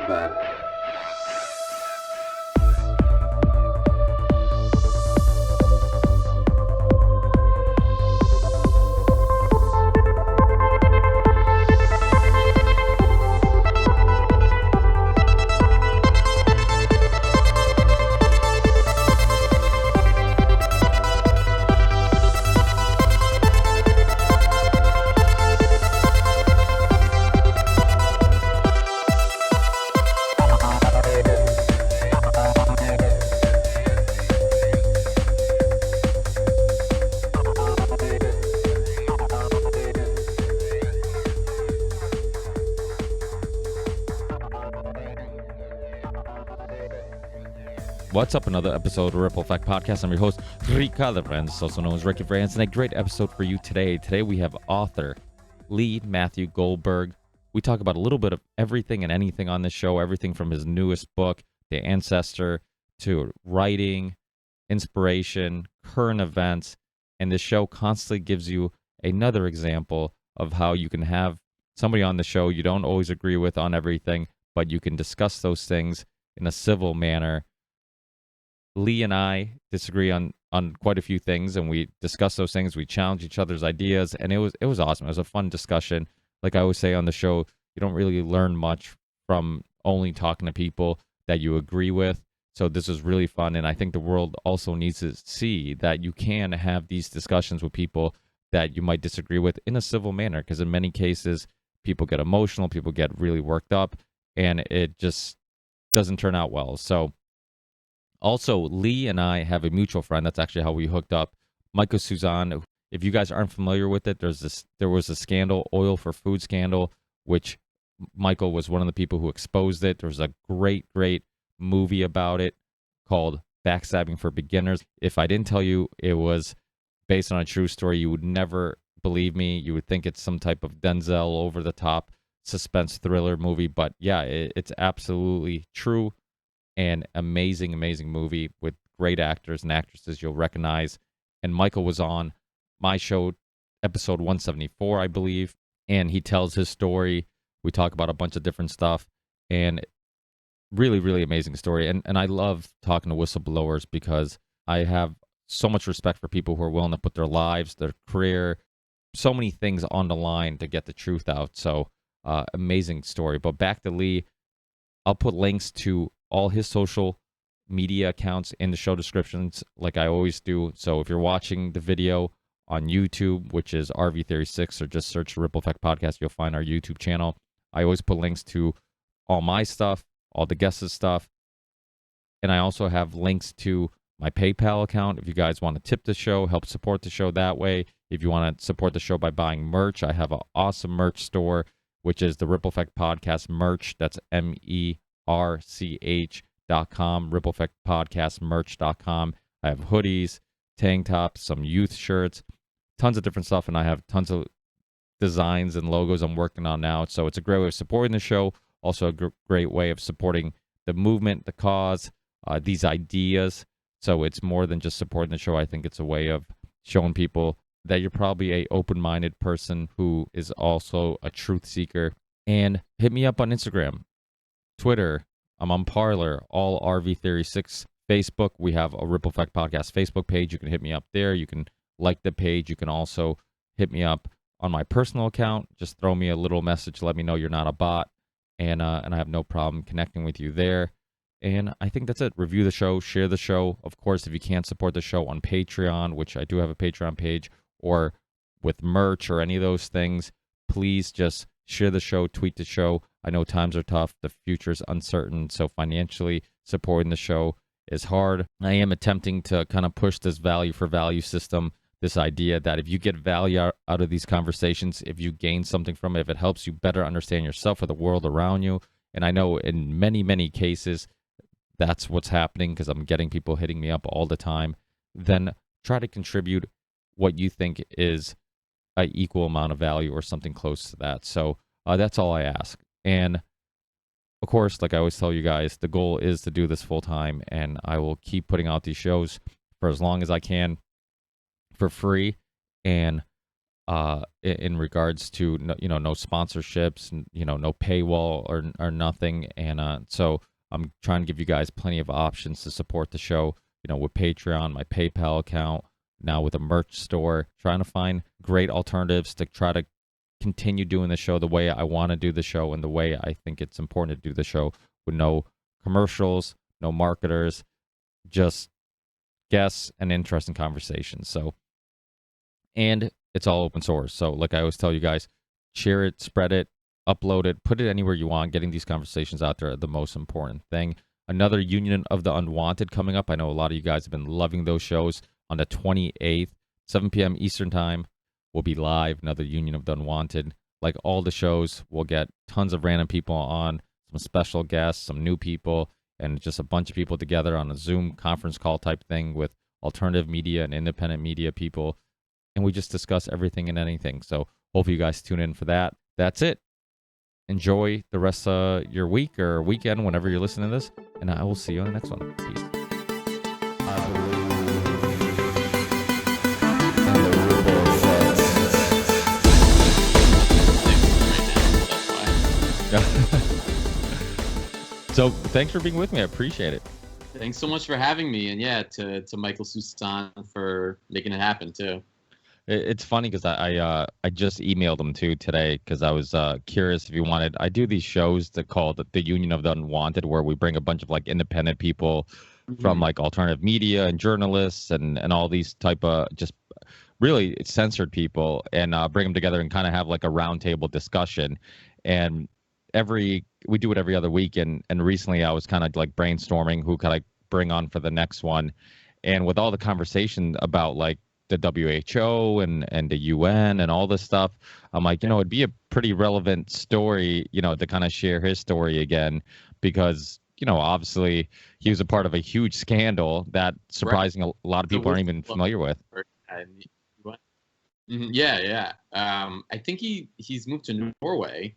Boulevard. What's up? Another episode of Ripple Effect Podcast. I'm your host, Ricardo Friends, also known as Ricky France, and a great episode for you today. Today we have author Lee Matthew Goldberg. We talk about a little bit of everything and anything on this show, everything from his newest book, The Ancestor, to writing, inspiration, current events, and this show constantly gives you another example of how you can have somebody on the show you don't always agree with on everything, but you can discuss those things in a civil manner. Lee and I disagree on quite a few things, and we discuss those things. We challenge each other's ideas, and it was awesome. It was a fun discussion. Like I always say on the show, you don't really learn much from only talking to people that you agree with. So this was really fun, and I think the world also needs to see that you can have these discussions with people that you might disagree with in a civil manner, because in many cases, people get emotional, people get really worked up, and it just doesn't turn out well. So also, Lee and I have a mutual friend. That's actually how we hooked up. Michael Suzanne. If you guys aren't familiar with it, there was a scandal, oil for food scandal, which Michael was one of the people who exposed it. There was a great movie about it called Backstabbing for Beginners. If I didn't tell you it was based on a true story, you would never believe me. You would think it's some type of Denzel over-the-top suspense thriller movie. But yeah, it's absolutely true. An amazing movie with great actors and actresses you'll recognize. And Michael was on my show, episode 174, I believe, and he tells his story. We talk about a bunch of different stuff, and really amazing story. And I love talking to whistleblowers because I have so much respect for people who are willing to put their lives, their career, so many things on the line to get the truth out. So amazing story. But back to Lee, I'll put links to all his social media accounts in the show descriptions like I always do. So if you're watching the video on YouTube, which is RV36, or just search Ripple Effect Podcast, you'll find our YouTube channel. I always put links to all my stuff, all the guests' stuff. And I also have links to my PayPal account if you guys want to tip the show, help support the show that way. If you want to support the show by buying merch, I have an awesome merch store, which is the Ripple Effect Podcast merch. That's MERCH.com, Ripple Effect Podcast merch.com. I have hoodies, tank tops, some youth shirts, tons of different stuff, and I have tons of designs and logos I'm working on now. So it's a great way of supporting the show, also a great way of supporting the movement, the cause, these ideas. So it's more than just supporting the show. I think it's a way of showing people that you're probably a open-minded person who is also a truth seeker. And hit me up on Instagram, Twitter. I'm on Parler, all RV36. Facebook, we have a Ripple Effect Podcast Facebook page. You can hit me up there. You can like the page. You can also hit me up on my personal account. Just throw me a little message. Let me know you're not a bot. And I have no problem connecting with you there. And I think that's it. Review the show, share the show. Of course, if you can't support the show on Patreon, which I do have a Patreon page, or with merch or any of those things, please just share the show, tweet the show. I know times are tough. The future is uncertain. So financially supporting the show is hard. I am attempting to kind of push this value for value system, this idea that if you get value out of these conversations, if you gain something from it, if it helps you better understand yourself or the world around you, and I know in many cases that's what's happening because I'm getting people hitting me up all the time, then try to contribute what you think is an equal amount of value or something close to that. So that's all I ask. And of course, like I always tell you guys, the goal is to do this full time, and I will keep putting out these shows for as long as I can for free. And in regards to no sponsorships, no paywall or nothing. And so I'm trying to give you guys plenty of options to support the show, with Patreon, my PayPal account, now with a merch store, trying to find great alternatives to try to continue doing the show the way I want to do the show and the way I think it's important to do the show, with no commercials, no marketers, just guests and interesting conversations. So, and it's all open source. So like I always tell you guys, share it, spread it, upload it, put it anywhere you want. Getting these conversations out there are the most important thing. Another Union of the Unwanted coming up. I know a lot of you guys have been loving those shows. On the 28th, 7 p.m. Eastern Time, we'll be live. Another Union of the Unwanted. Like all the shows, we'll get tons of random people on, some special guests, some new people, and just a bunch of people together on a Zoom conference call type thing with alternative media and independent media people. And we just discuss everything and anything. So hopefully you guys tune in for that. That's it. Enjoy the rest of your week or weekend whenever you're listening to this. And I will see you on the next one. Peace. So thanks for being with me. I appreciate it. Thanks so much for having me. And yeah, to Michael Susan for making it happen too. It's funny because I just emailed him too today because I was curious if you wanted. I do these shows that call the Union of the Unwanted, where we bring a bunch of like independent people from like alternative media and journalists and all these type of just really censored people, and bring them together and kind of have like a roundtable discussion. And we do it every other week. And recently I was kind of like brainstorming who could I bring on for the next one. And with all the conversation about like the WHO and the UN and all this stuff, I'm like, it'd be a pretty relevant story, to kind of share his story again, because, obviously he was a part of a huge scandal that surprising a lot of people aren't even familiar with. Yeah. I think he's moved to Norway.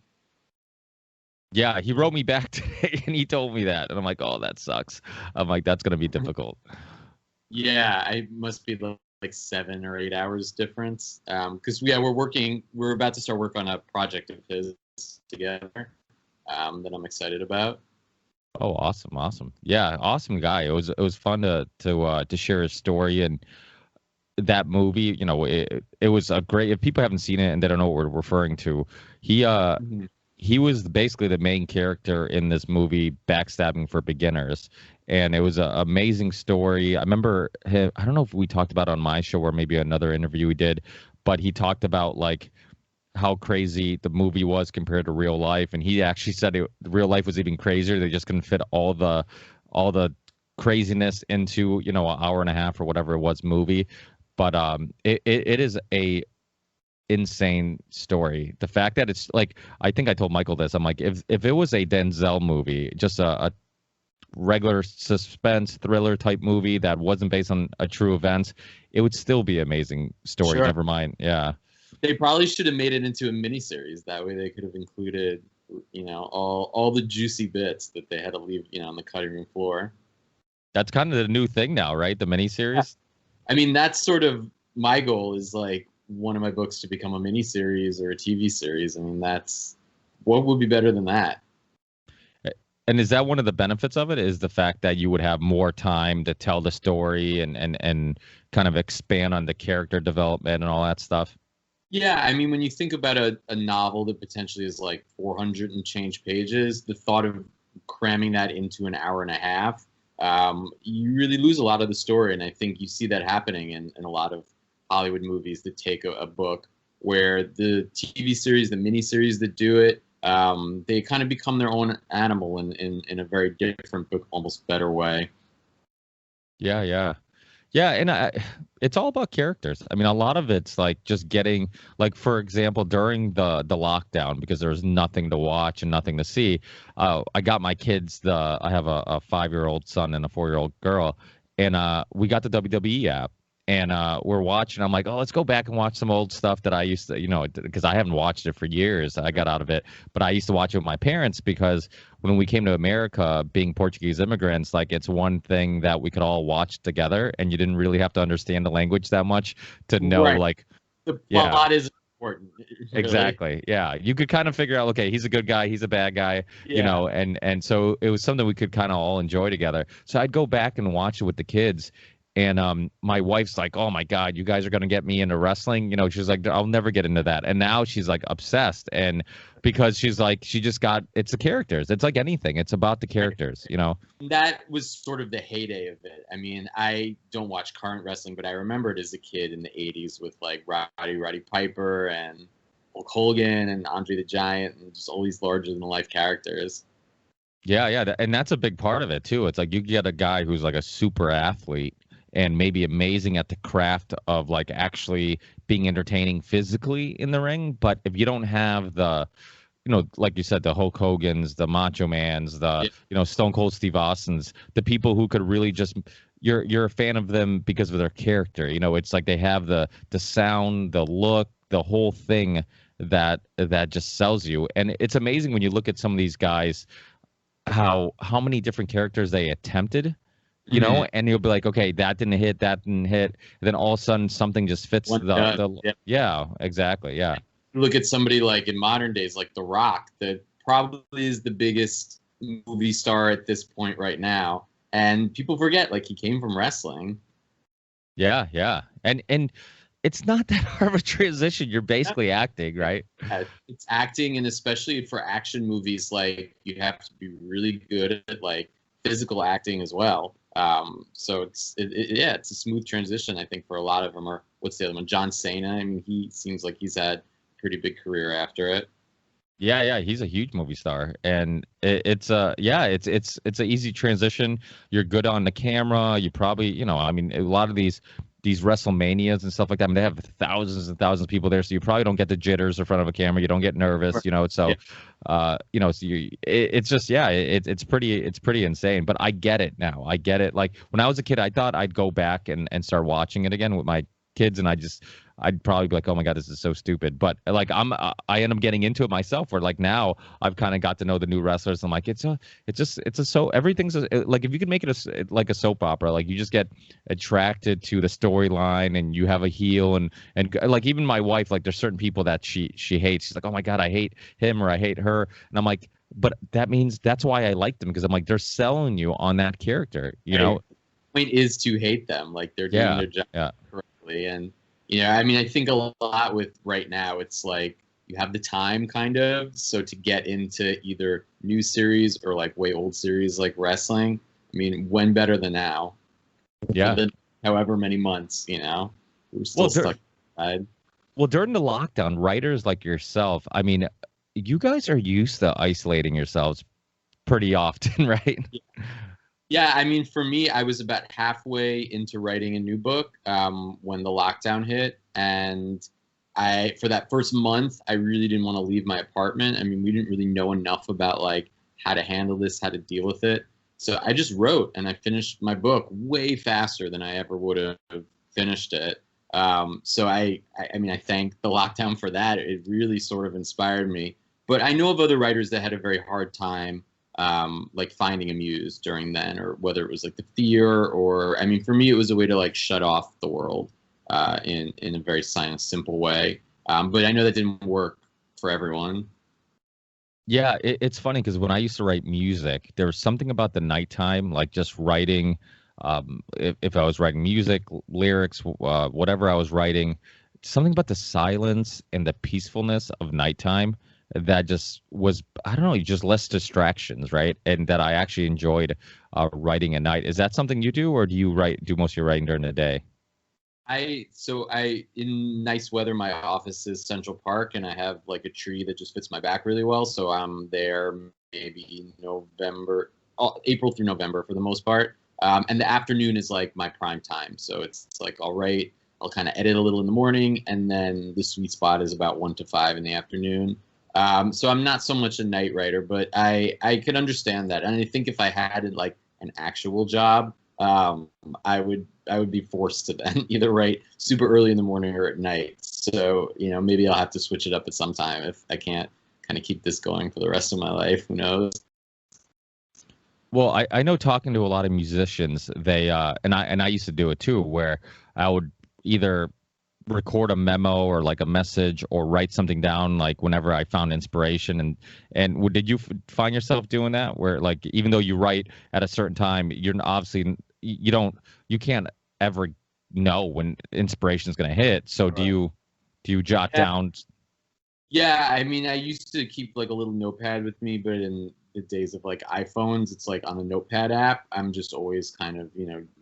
Yeah, he wrote me back today and he told me that. And I'm like, oh, that sucks. I'm like, that's going to be difficult. Yeah, I must be like 7 or 8 hours difference. Because we're about to start work on a project of his together that I'm excited about. Oh, awesome. Yeah, awesome guy. It was fun to share his story. And that movie, it was a great, if people haven't seen it and they don't know what we're referring to, he was basically the main character in this movie, Backstabbing for Beginners. And it was an amazing story. I remember him, I don't know if we talked about it on my show or maybe another interview we did, but he talked about like how crazy the movie was compared to real life. And he actually said real life was even crazier. They just couldn't fit all the craziness into, an hour and a half or whatever it was movie. But it is a insane story. The fact that it's like, I think I told Michael this, I'm like, if it was a Denzel movie, just a regular suspense thriller type movie that wasn't based on a true event, it would still be an amazing story. Sure. Never mind. Yeah. They probably should have made it into a miniseries. That way they could have included, all the juicy bits that they had to leave, on the cutting room floor. That's kind of the new thing now, right? The miniseries? Yeah. I mean, that's sort of my goal, is like one of my books to become a miniseries or a TV series. I mean, that's what would be better than that. And is that one of the benefits of it, is the fact that you would have more time to tell the story and kind of expand on the character development and all that stuff? Yeah, I mean, when you think about a novel that potentially is like 400 and change pages, the thought of cramming that into an hour and a half, you really lose a lot of the story. And I think you see that happening in a lot of Hollywood movies that take a book, where the TV series, the miniseries that do it, they kind of become their own animal in a very different but almost better way. Yeah. And it's all about characters. I mean, a lot of it's like just getting, like, for example, during the lockdown, because there was nothing to watch and nothing to see, I got my kids, I have a 5-year-old son and a 4-year-old girl, and we got the WWE app. And we're watching. I'm like, oh, let's go back and watch some old stuff that I used to, because I haven't watched it for years. I got out of it. But I used to watch it with my parents, because when we came to America, being Portuguese immigrants, like, it's one thing that we could all watch together, and you didn't really have to understand the language that much to know, right. like, the plot is important. Really. Exactly. Yeah. You could kind of figure out, okay, he's a good guy, he's a bad guy, you Yeah. know, and so it was something we could kind of all enjoy together. So I'd go back and watch it with the kids. And my wife's like, "Oh my God, you guys are gonna get me into wrestling." You know, she's like, "I'll never get into that." And now she's like obsessed. And because she's like, she just got, it's the characters. It's like anything. It's about the characters, you know. That was sort of the heyday of it. I mean, I don't watch current wrestling, but I remember it as a kid in the 80s with like Roddy Piper and Hulk Hogan and Andre the Giant and just all these larger than life characters. Yeah, yeah, and that's a big part of it too. It's like you get a guy who's like a super athlete and maybe amazing at the craft of like actually being entertaining physically in the ring, but if you don't have the, you know, like you said, the Hulk Hogan's, the Macho Man's, the you know, Stone Cold Steve Austin's, the people who could really just, you're a fan of them because of their character. You know, it's like they have the sound, the look, the whole thing that just sells you. And it's amazing when you look at some of these guys, how many different characters they attempted, you know, and you'll be like, okay, that didn't hit, and then all of a sudden something just fits yeah, exactly, yeah. Look at somebody like in modern days, like The Rock, that probably is the biggest movie star at this point right now, and people forget like he came from wrestling. Yeah, yeah, and it's not that hard of a transition. You're basically acting, right? It's acting, and especially for action movies, like you have to be really good at like physical acting as well. So it's a smooth transition, I think, for a lot of them. Or what's the other one? John Cena. I mean, he seems like he's had a pretty big career after it. Yeah, yeah, he's a huge movie star, and it's an easy transition. You're good on the camera. You probably, you know, I mean, a lot of these WrestleManias and stuff like that, I mean, they have thousands and thousands of people there, so you probably don't get the jitters in front of a camera. You don't get nervous, you know. So, you know, so it's just, yeah, it's pretty insane. But I get it now. I get it. Like when I was a kid, I thought I'd go back and start watching it again with my kids, and I'd probably be like, oh my God, this is so stupid. But like I end up getting into it myself, where like now I've kind of got to know the new wrestlers. I'm like, everything's like, if you can make it like a soap opera, like you just get attracted to the storyline, and you have a heel, and like even my wife, like there's certain people that she hates. She's like, oh my God, I hate him or I hate her. And I'm like, but that means that's why I like them, because I'm like, they're selling you on that character, you know? The point is to hate them. Like they're doing their job correctly. And you know, I mean, I think a lot with right now, it's like you have the time kind of. So to get into either new series or like way old series like wrestling, I mean, when better than now? Yeah. Than however many months, you know, we're still stuck inside. Well, during the lockdown, writers like yourself, I mean, you guys are used to isolating yourselves pretty often, right? Yeah, I mean, for me, I was about halfway into writing a new book when the lockdown hit, and for that first month, I really didn't want to leave my apartment. I mean, we didn't really know enough about like how to handle this, how to deal with it. So I just wrote, and I finished my book way faster than I ever would have finished it. So I mean, I thank the lockdown for that. It really sort of inspired me. But I know of other writers that had a very hard time like finding a muse during then, or whether it was like the fear, or I mean, for me, it was a way to like shut off the world in a very simple way. But I know that didn't work for everyone. Yeah, it's funny because when I used to write music, there was something about the nighttime, like just writing. If I was writing music, lyrics, whatever I was writing, something about the silence and the peacefulness of nighttime that just was, I don't know, just less distractions, right? And that I actually enjoyed writing at night. Is that something you do, or do you do most of your writing during the day? In nice weather, my office is Central Park, and I have like a tree that just fits my back really well. So I'm there maybe April through November for the most part. And the afternoon is like my prime time. So it's like, all right, I'll kind of edit a little in the morning, and then the sweet spot is about 1 to 5 in the afternoon. So I'm not so much a night writer, but I could understand that. And I think if I had like an actual job, I would be forced to then either write super early in the morning or at night. So, you know, maybe I'll have to switch it up at some time if I can't kind of keep this going for the rest of my life. Who knows? Well, I know, talking to a lot of musicians, they and I used to do it too, where I would either record a memo or like a message or write something down, like whenever I found inspiration. And did you find yourself doing that, where like even though you write at a certain time, you're obviously you can't ever know when inspiration is going to hit. So do you jot down? Yeah, I mean, I used to keep like a little notepad with me, but in the days of like iPhones, it's like on the notepad app. I'm just always kind of,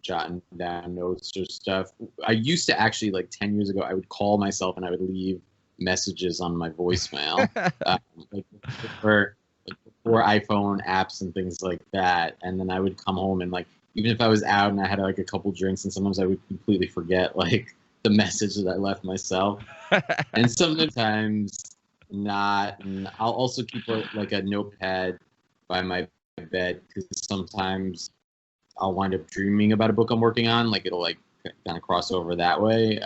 jotting down notes or stuff. I used to actually, like 10 years ago, I would call myself and I would leave messages on my voicemail, like before iPhone apps and things like that. And then I would come home and like, even if I was out and I had like a couple drinks, and sometimes I would completely forget like the message that I left myself. And sometimes not. And I'll also keep like a notepad by my bed, because sometimes I'll wind up dreaming about a book I'm working on. Like it'll like kind of cross over that way.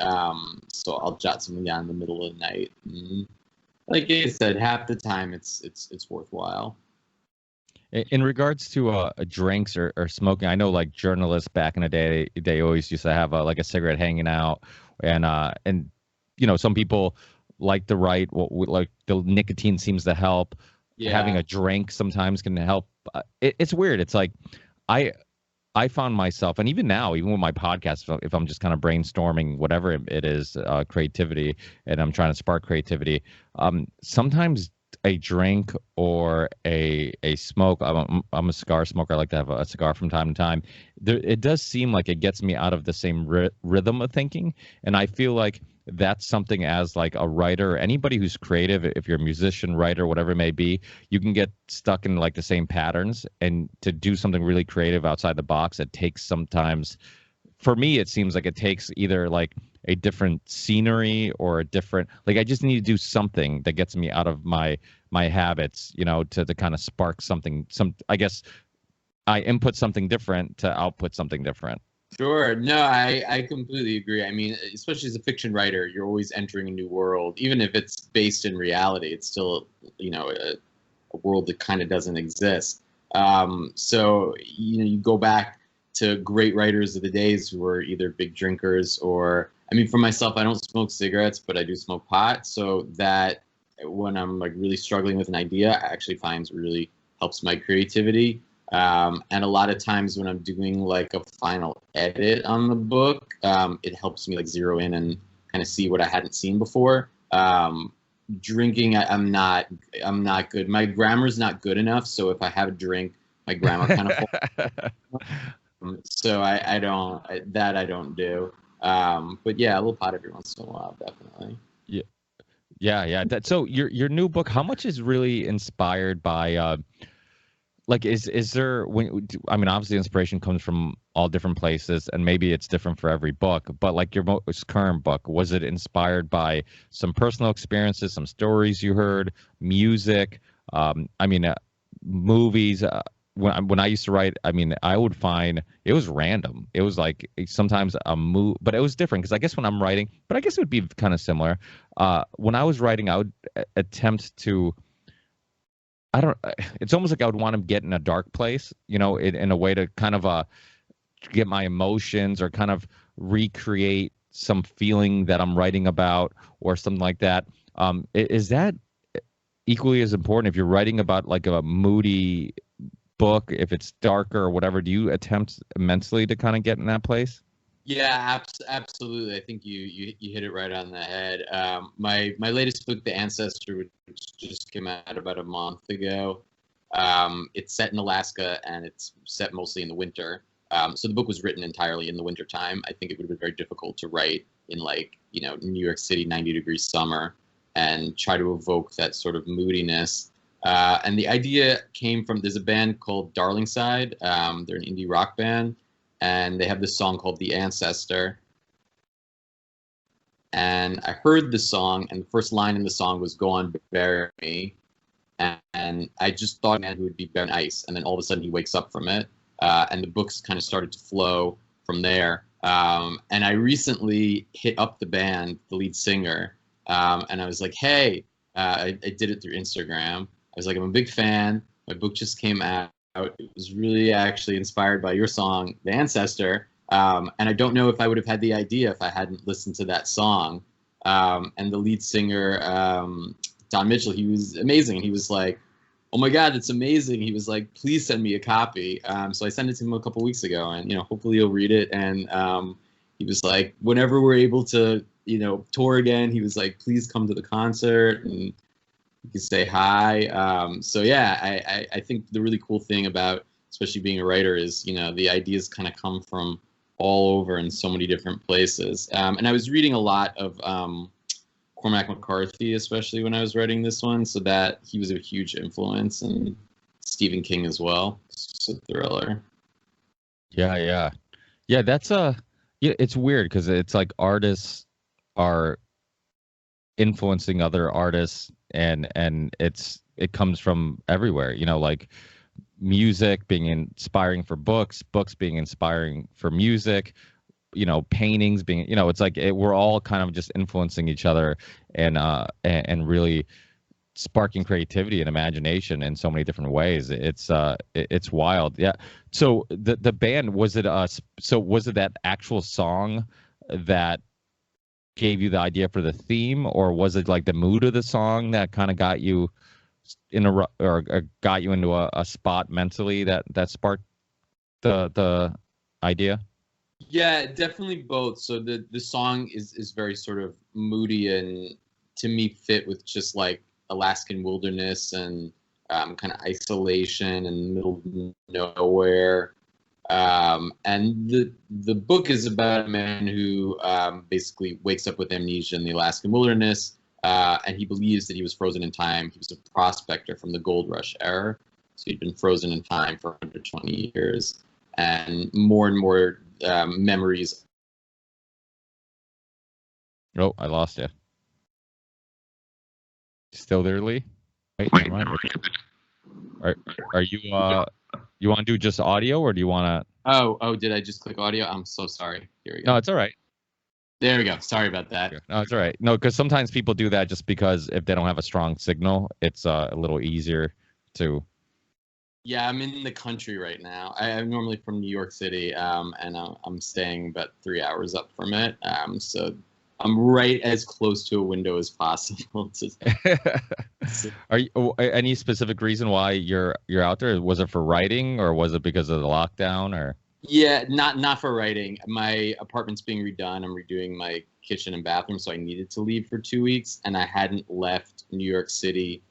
So I'll jot something down in the middle of the night. And like I said, half the time it's worthwhile. In regards to drinks or smoking, I know like journalists back in the day, they always used to have like a cigarette hanging out, and some people like to write. Like the nicotine seems to help. Yeah. Having a drink sometimes can help. It's weird. It's like I found myself, and even now, even with my podcast, if I'm just kind of brainstorming whatever it is, creativity, and I'm trying to spark creativity, sometimes a drink or a smoke. I'm a cigar smoker. I like to have a cigar from time to time. It does seem like it gets me out of the same rhythm of thinking, and I feel like that's something as like a writer, anybody who's creative, if you're a musician, writer, whatever it may be, you can get stuck in like the same patterns, and to do something really creative outside the box, it takes sometimes, for me, it seems like it takes either like a different scenery or a different, like I just need to do something that gets me out of my habits, to kind of spark something. I guess I input something different to output something different. Sure. No, I completely agree. I mean, especially as a fiction writer, you're always entering a new world. Even if it's based in reality, it's still, a world that kind of doesn't exist. So, you go back to great writers of the days who were either big drinkers or, I mean, for myself, I don't smoke cigarettes, but I do smoke pot. So that when I'm like really struggling with an idea, I actually find really helps my creativity. And a lot of times when I'm doing like a final edit on the book, it helps me like zero in and kind of see what I hadn't seen before. Drinking, I'm not good. My grammar's not good enough. So if I have a drink, my grammar kind of so I don't do. But yeah, a little pot every once in a while, definitely. Yeah. So your new book, how much is really inspired by like is there, I mean, obviously inspiration comes from all different places, and maybe it's different for every book, but like your most current book, was it inspired by some personal experiences, some stories you heard, music, movies? When I used to write, I mean, I would find it was random. It was like sometimes a move, but it was different because I guess when I'm writing, but I guess it would be kind of similar. When I was writing, I would attempt to, it's almost like I would want to get in a dark place, in a way to kind of get my emotions or kind of recreate some feeling that I'm writing about or something like that. Is that equally as important if you're writing about like a moody book, if it's darker or whatever? Do you attempt immensely to kind of get in that place? Yeah, absolutely. I think you hit it right on the head. My latest book, The Ancestor, which just came out about a month ago, it's set in Alaska and it's set mostly in the winter. So the book was written entirely in the winter time. I think it would have been very difficult to write in like, New York City, 90-degree summer and try to evoke that sort of moodiness. And the idea came from, there's a band called Darlingside. They're an indie rock band. And they have this song called The Ancestor. And I heard the song, and the first line in the song was "Go on, bury me." And I just thought, man, who would be buried in ice. And then all of a sudden he wakes up from it. And the books kind of started to flow from there. And I recently hit up the band, the lead singer. And I was like, hey, I did it through Instagram. I was like, I'm a big fan. My book just came out. It was really actually inspired by your song, The Ancestor. And I don't know if I would have had the idea if I hadn't listened to that song. And the lead singer, Don Mitchell, he was amazing. He was like, "Oh my God, it's amazing." He was like, "Please send me a copy." So I sent it to him a couple weeks ago, and hopefully he'll read it. And he was like, whenever we're able to, tour again, he was like, "Please come to the concert and you can say hi." So yeah, I think the really cool thing about, especially being a writer, is the ideas kind of come from all over in so many different places. And I was reading a lot of Cormac McCarthy, especially when I was writing this one, so that he was a huge influence, and Stephen King as well. It's a thriller. Yeah. That's it's weird because it's like artists are influencing other artists, and it comes from everywhere. Like music being inspiring for books being inspiring for music. Paintings being, it's like we're all kind of just influencing each other, and really sparking creativity and imagination in so many different ways. It's wild. Yeah. So the band, was it that actual song that gave you the idea for the theme, or was it like the mood of the song that kind of got you or got you into a spot mentally that sparked the idea? Yeah, definitely both. So the song is very sort of moody, and to me fit with just like Alaskan wilderness and kind of isolation and middle of nowhere. And the book is about a man who basically wakes up with amnesia in the Alaskan wilderness, and he believes that he was frozen in time. He was a prospector from the gold rush era, so he'd been frozen in time for 120 years, and more memories. Oh, I lost you. Still there, Lee? Wait, are you you want to do just audio, or do you want to? Oh, did I just click audio? I'm so sorry. Here we go. No, it's all right. There we go. Sorry about that. No, it's all right. No, because sometimes people do that just because if they don't have a strong signal, it's a little easier to. Yeah, I'm in the country right now. I'm normally from New York City, and I'm staying about 3 hours up from it. So I'm right as close to a window as possible. Are you any specific reason why you're out there? Was it for writing, or was it because of the lockdown, or? Yeah, not for writing. My apartment's being redone. I'm redoing my kitchen and bathroom, so I needed to leave for 2 weeks, and I hadn't left New York City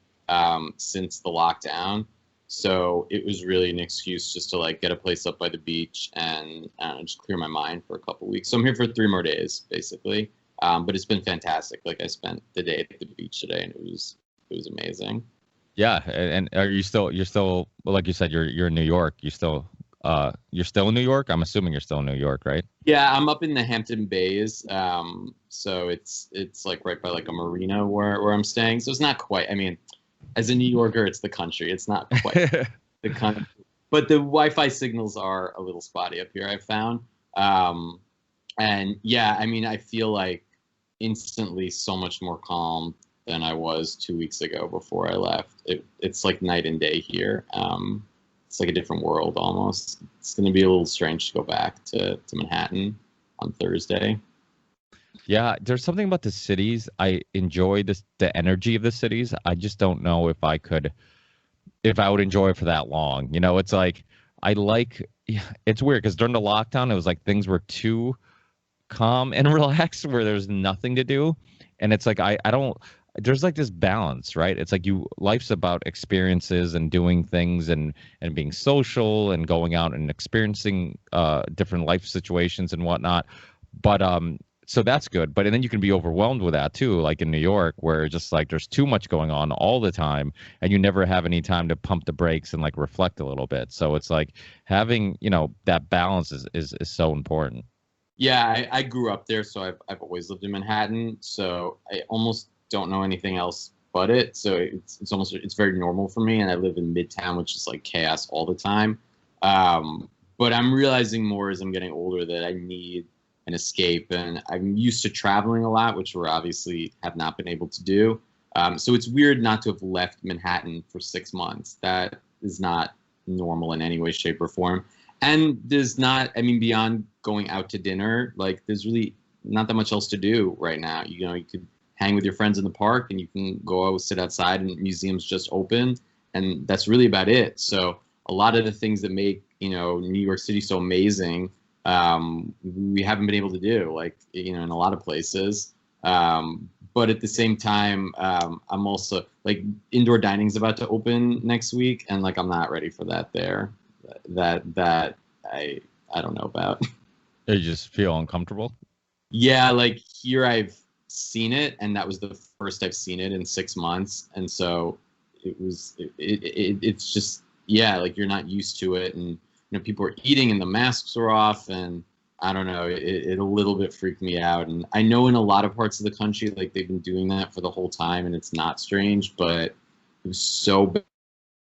since the lockdown. So it was really an excuse just to like get a place up by the beach and just clear my mind for a couple weeks. So I'm here for 3 more days, basically. But it's been fantastic. Like I spent the day at the beach today, and it was amazing. Yeah, and you're still like you said, you're in New York. You're still in New York. I'm assuming you're still in New York, right? Yeah, I'm up in the Hampton Bays. So it's like right by like a marina where I'm staying. So it's not quite. I mean, as a New Yorker, it's the country. It's not quite the country, but the Wi-Fi signals are a little spotty up here, I've found. And yeah, I mean, I feel like instantly so much more calm than I was 2 weeks ago before I left. It's like night and day here. It's like a different world almost. It's going to be a little strange to go back to Manhattan on Thursday. Yeah, there's something about the cities. I enjoy the energy of the cities. I just don't know if I would enjoy it for that long. It's like it's weird because during the lockdown, it was like things were too calm and relaxed where there's nothing to do. And it's like, I don't, there's like this balance, right? It's like life's about experiences and doing things and being social and going out and experiencing different life situations and whatnot. But so that's good. But and then you can be overwhelmed with that too, like in New York, where just like there's too much going on all the time and you never have any time to pump the brakes and like reflect a little bit. So it's like having, that balance is so important. Yeah, I grew up there, so I've always lived in Manhattan, so I almost don't know anything else but it. So it's very normal for me, and I live in Midtown, which is like chaos all the time. But I'm realizing more as I'm getting older that I need an escape, and I'm used to traveling a lot, which we obviously have not been able to do. So it's weird not to have left Manhattan for 6 months. That is not normal in any way, shape, or form. And there's not, I mean, beyond going out to dinner, like there's really not that much else to do right now. You know, you could hang with your friends in the park, and you can go out, sit outside, and museums just open, and that's really about it. So a lot of the things that make, you know, New York City so amazing, we haven't been able to do, like, you know, in a lot of places. But at the same time, I'm also like, indoor dining is about to open next week, and like, I'm not ready for that there. That I don't know about. You just feel uncomfortable? Yeah, like here I've seen it, and that was the first I've seen it in 6 months, and so it's just, yeah, like you're not used to it, and you know, people are eating and the masks are off, and I don't know, it a little bit freaked me out. And I know in a lot of parts of the country, like they've been doing that for the whole time, and it's not strange, but it was so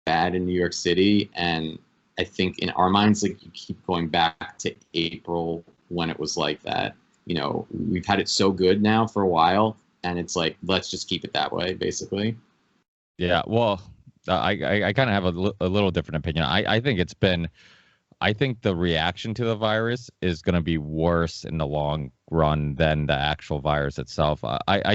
bad in New York City, and I think in our minds, like, you keep going back to April when it was like that. You know, we've had it so good now for a while, and it's like, let's just keep it that way, basically. Yeah, well, I kind of have a little different opinion. I think the reaction to the virus is going to be worse in the long run than the actual virus itself. I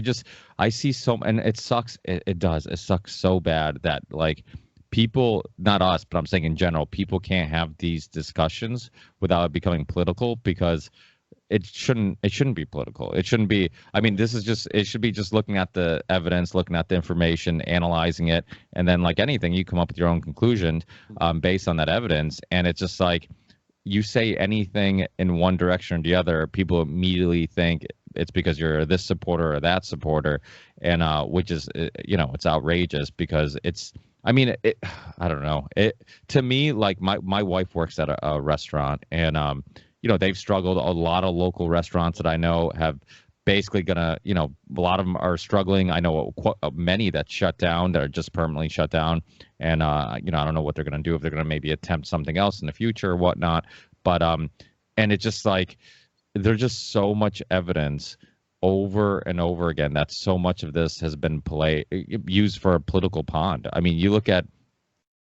see and it sucks. It does. It sucks so bad that, like, people, not us, but I'm saying in general, people can't have these discussions without it becoming political, because it shouldn't be political. It shouldn't be. I mean, it should be just looking at the evidence, looking at the information, analyzing it, and then, like anything, you come up with your own conclusion based on that evidence. And it's just like, you say anything in one direction or the other, people immediately think it's because you're this supporter or that supporter, and which is, you know, it's outrageous, because it's, I mean, I don't know. To me, like, my wife works at a restaurant, and you know, they've struggled. A lot of local restaurants that I know have basically you know, a lot of them are struggling. I know many that shut down, that are just permanently shut down. And, you know, I don't know what they're going to do, if they're going to maybe attempt something else in the future or whatnot. But, and it's just like, there's just so much evidence over and over again that so much of this has been used for a political pond. I mean, you look at,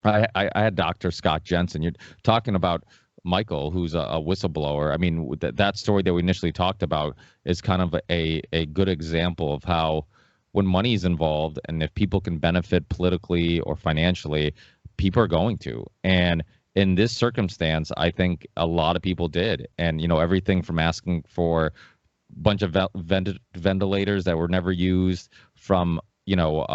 I had Dr. Scott Jensen. You're talking about Michael, who's a whistleblower. I mean, that story that we initially talked about is kind of a good example of how, when money is involved, and if people can benefit politically or financially, people are going to. And in this circumstance, I think a lot of people did. And, you know, everything from asking for a bunch of ventilators that were never used, from, you know,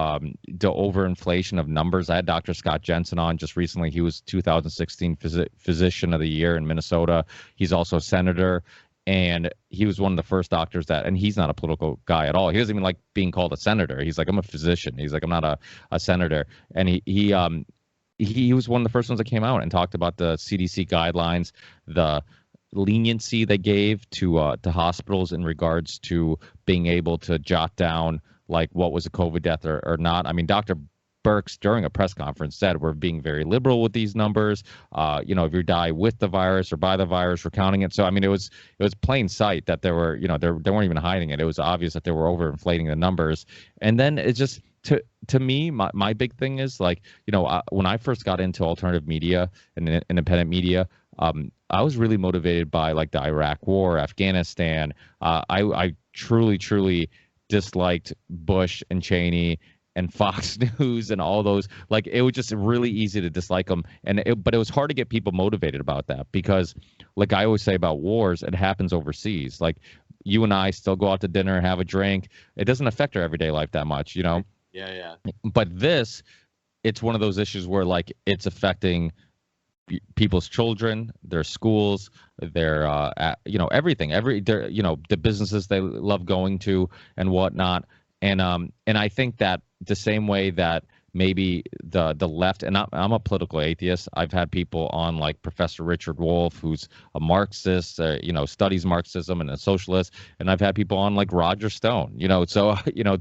the overinflation of numbers. I had Dr. Scott Jensen on just recently. He was 2016 Physician of the Year in Minnesota. He's also a senator, and he was one of the first doctors and he's not a political guy at all. He doesn't even like being called a senator. He's like, I'm a physician. He's like, I'm not a senator. And he was one of the first ones that came out and talked about the CDC guidelines, the leniency they gave to hospitals in regards to being able to jot down, like, what was a COVID death or not. I mean, Dr. Birx, during a press conference, said we're being very liberal with these numbers. You know, if you die with the virus or by the virus, we're counting it. So, I mean, it was plain sight that there were, you know, they weren't even hiding it. It was obvious that they were overinflating the numbers. And then it just, to me, my big thing is, like, you know, when I first got into alternative media and independent media, I was really motivated by, like, the Iraq War, Afghanistan. I truly disliked Bush and Cheney and Fox News and all those. Like, it was just really easy to dislike them, but it was hard to get people motivated about that, because, like I always say about wars, it happens overseas. Like, you and I still go out to dinner, have a drink. It doesn't affect our everyday life that much, you know. Yeah. But it's one of those issues where, like, it's affecting people's children, their schools, their you know, everything, you know, the businesses they love going to and whatnot. And I think that the same way that maybe the left, and I'm a political atheist. I've had people on, like Professor Richard Wolff, who's a Marxist, you know, studies Marxism and a socialist, and I've had people on like Roger Stone, you know, so you know,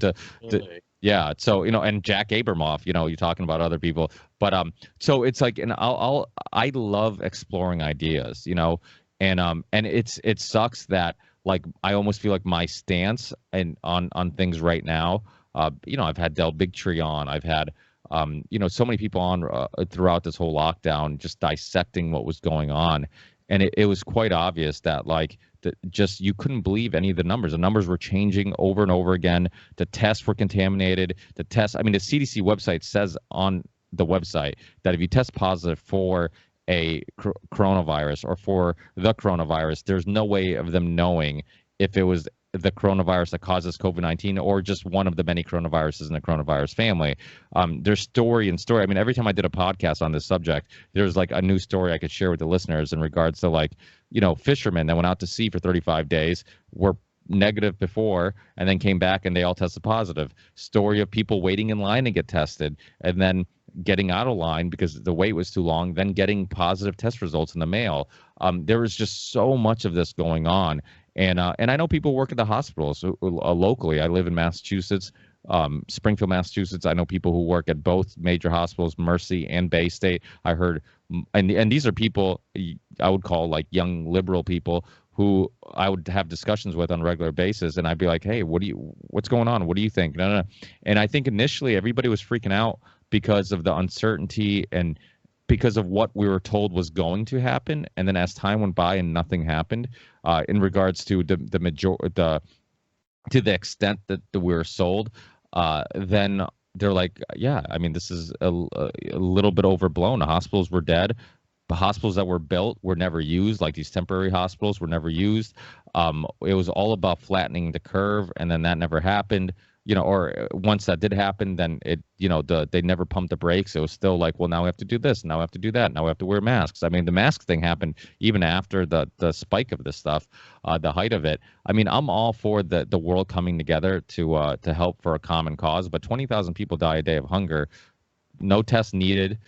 yeah, so, you know, and Jack Abramoff, you know, you're talking about other people, but so it's like, and I love exploring ideas, you know, and it sucks that, like, I almost feel like my stance and on things right now, you know, I've had Del Bigtree on, I've had you know, so many people on throughout this whole lockdown, just dissecting what was going on. and it was quite obvious that like just you couldn't believe any of the numbers. The numbers were changing over and over again. The tests were contaminated. The CDC website says on the website that if you test positive for a coronavirus or for the coronavirus, there's no way of them knowing if it was the coronavirus that causes COVID-19 or just one of the many coronaviruses in the coronavirus family. There's story and story. I mean, every time I did a podcast on this subject, there's like a new story I could share with the listeners in regards to like, fishermen that went out to sea for 35 days were negative before and then came back and they all tested positive. Story of people waiting in line to get tested and then getting out of line because the wait was too long, then getting positive test results in the mail. There was just so much of this going on. And I know people work at the hospitals locally. I live in Massachusetts, Springfield, Massachusetts. I know people who work at both major hospitals, Mercy and Bay State. I heard, and these are people I would call like young liberal people who I would have discussions with on a regular basis. And I'd be like, hey, what's going on? What do you think? No. And I think initially everybody was freaking out because of the uncertainty and because of what we were told was going to happen. And then as time went by and nothing happened, in regards to to the extent that we were sold, then they're like, yeah, I mean, this is a little bit overblown. The hospitals were dead. The hospitals that were built were never used, like these temporary hospitals were never used. It was all about flattening the curve, and then that never happened. Or once that did happen, then they never pumped the brakes. It was still like, well, now we have to do this, now we have to do that, now we have to wear masks. I mean, the mask thing happened even after the spike of this stuff, the height of it. I mean, I'm all for the world coming together to help for a common cause, but 20,000 people die a day of hunger, no tests needed.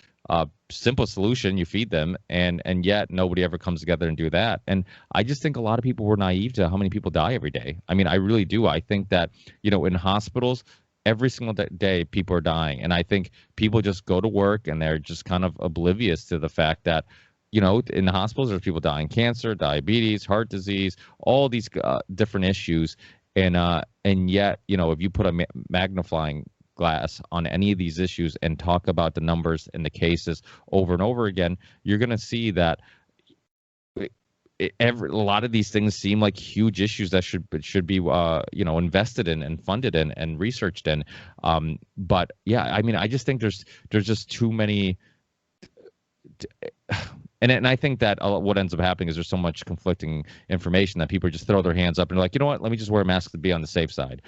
Simple solution, you feed them, and yet nobody ever comes together and do that. And I just think a lot of people were naive to how many people die every day. I mean, I really do. I think that, in hospitals, every single day people are dying. And I think people just go to work and they're just kind of oblivious to the fact that, in the hospitals, there's people dying cancer, diabetes, heart disease, all these different issues. And yet, if you put a magnifying glass on any of these issues and talk about the numbers and the cases over and over again, you're going to see that a lot of these things seem like huge issues that should be invested in and funded in and researched in. But yeah, I mean, I just think there's just too many. And I think that what ends up happening is there's so much conflicting information that people just throw their hands up and they're like, you know what, let me just wear a mask to be on the safe side.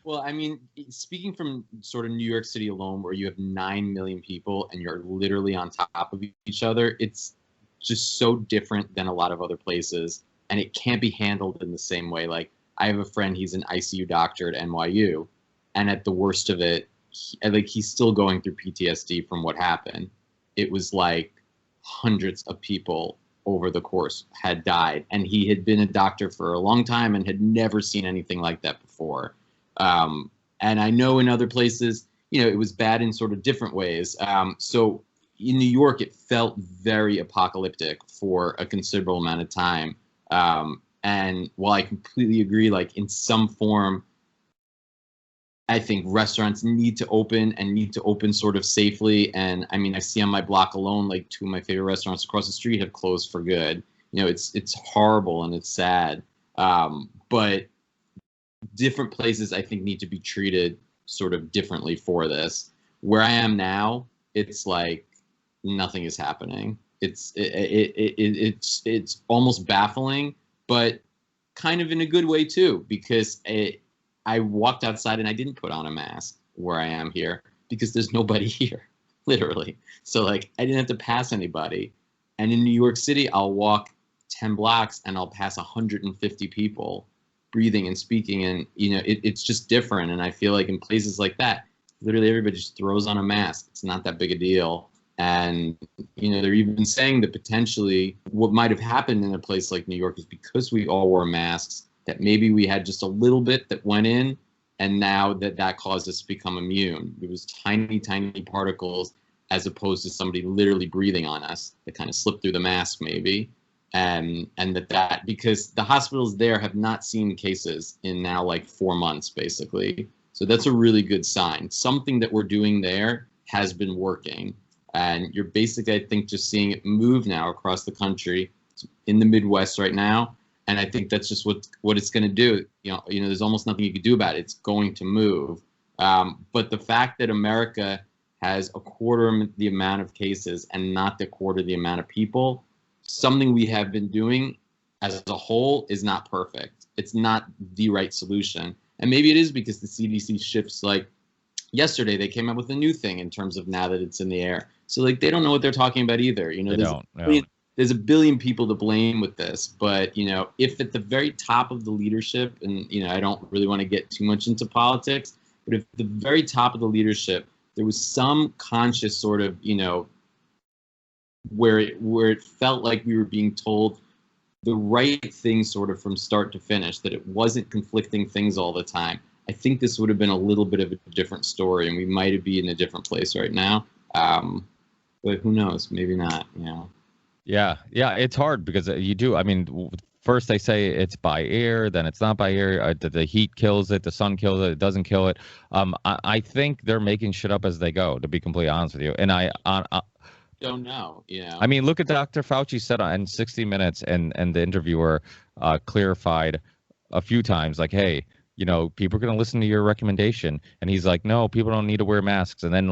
Well, I mean, speaking from sort of New York City alone, where you have 9 million people and you're literally on top of each other, it's just so different than a lot of other places, and it can't be handled in the same way. Like, I have a friend, he's an ICU doctor at NYU, and at the worst of it, he's still going through PTSD from what happened. It was like hundreds of people over the course had died, and he had been a doctor for a long time and had never seen anything like that before. And I know in other places, it was bad in sort of different ways. So in New York, it felt very apocalyptic for a considerable amount of time. And while I completely agree, like in some form, I think restaurants need to open sort of safely. And I mean, I see on my block alone, like 2 of my favorite restaurants across the street have closed for good. It's horrible and it's sad. But different places, I think, need to be treated sort of differently for this. Where I am now, it's like nothing is happening. It's almost baffling, but kind of in a good way too, because I walked outside and I didn't put on a mask where I am here because there's nobody here, literally. So like I didn't have to pass anybody. And in New York City, I'll walk 10 blocks and I'll pass 150 people breathing and speaking, and it's just different. And I feel like in places like that, literally everybody just throws on a mask. It's not that big a deal. And they're even saying that potentially what might have happened in a place like New York is because we all wore masks, that maybe we had just a little bit that went in, and now that caused us to become immune. It was tiny particles, as opposed to somebody literally breathing on us that kind of slipped through the mask maybe. And that because the hospitals there have not seen cases in now like 4 months, basically. So that's a really good sign. Something that we're doing there has been working. And you're basically, I think, just seeing it move now across the country. in the Midwest right now. And I think that's just what it's going to do. There's almost nothing you can do about it. It's going to move. But the fact that America has a quarter the amount of cases and not the quarter the amount of people, something we have been doing as a whole is not perfect. It's not the right solution. And maybe it is because the CDC shifts. Like yesterday, they came up with a new thing in terms of now that it's in the air. So like they don't know what they're talking about either. There's a billion people to blame with this, but if at the very top of the leadership, and I don't really want to get too much into politics, but if at the very top of the leadership there was some conscious sort of where it felt like we were being told the right thing sort of from start to finish, that it wasn't conflicting things all the time, I think this would have been a little bit of a different story, and we might be in a different place right now. But who knows? Maybe not. Yeah, it's hard because you do. I mean, first they say it's by air, then it's not by air. The heat kills it, the sun kills it, it doesn't kill it. I think they're making shit up as they go, to be completely honest with you. And I don't know. I mean, look at Dr. Fauci said on 60 Minutes, and the interviewer clarified a few times, like, hey, people are going to listen to your recommendation. And he's like, no, people don't need to wear masks. And then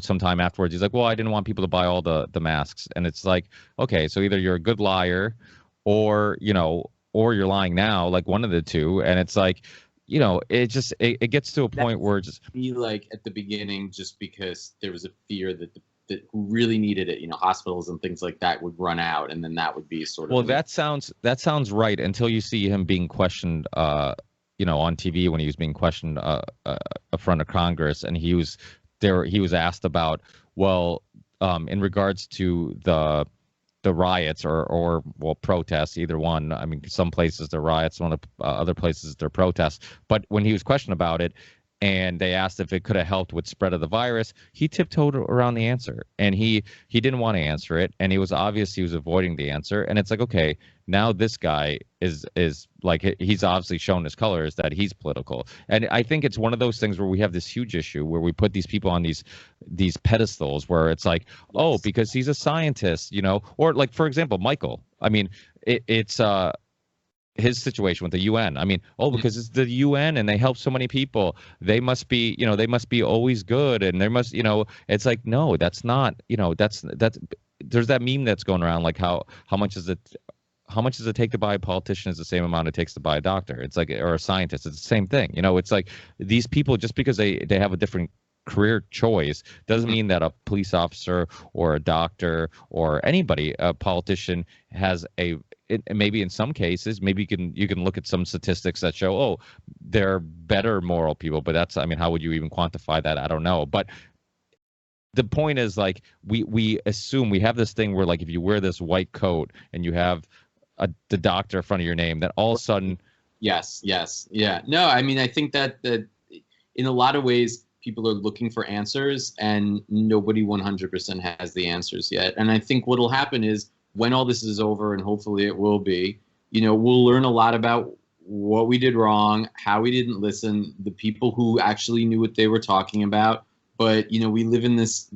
sometime afterwards, he's like, well, I didn't want people to buy all the masks. And it's like, okay, so either you're a good liar or you're lying now, like one of the two. And it's like, it gets to a point where just be like at the beginning, just because there was a fear that who really needed it, hospitals and things like that would run out. And then that would be sort of. Well, that sounds right until you see him being questioned, on TV when he was being questioned in front of Congress, and he was asked about, well, in regards to the riots or protests, either one. I mean, some places they're riots, other places they're protests. But when he was questioned about it, and they asked if it could have helped with spread of the virus, he tiptoed around the answer, and he didn't want to answer it, and he was avoiding the answer. And it's like, okay, now this guy is like, he's obviously shown his colors that he's political. And I think it's one of those things where we have this huge issue where we put these people on these pedestals where it's like, oh, because he's a scientist, or like, for example, Michael. I mean, it's his situation with the UN. I mean, because it's the UN and they help so many people, they must be, they must be always good, and there must, it's like, no, that's not, that's there's that meme that's going around, like how much does it take to buy a politician is the same amount it takes to buy a doctor. It's like, or a scientist, it's the same thing. It's like these people, just because they have a different career choice doesn't mean that a police officer or a doctor or anybody, a politician, has maybe in some cases, maybe you can look at some statistics that show, oh, they're better moral people, but that's, I mean, how would you even quantify that? I don't know. But the point is, like, we assume, we have this thing where, like, if you wear this white coat and you have the doctor in front of your name, that all of a sudden. Yes. Yeah. No, I mean, I think that in a lot of ways, people are looking for answers, and nobody 100% has the answers yet. And I think what will happen is, when all this is over, and hopefully it will be, we'll learn a lot about what we did wrong, how we didn't listen, the people who actually knew what they were talking about. But, we live in this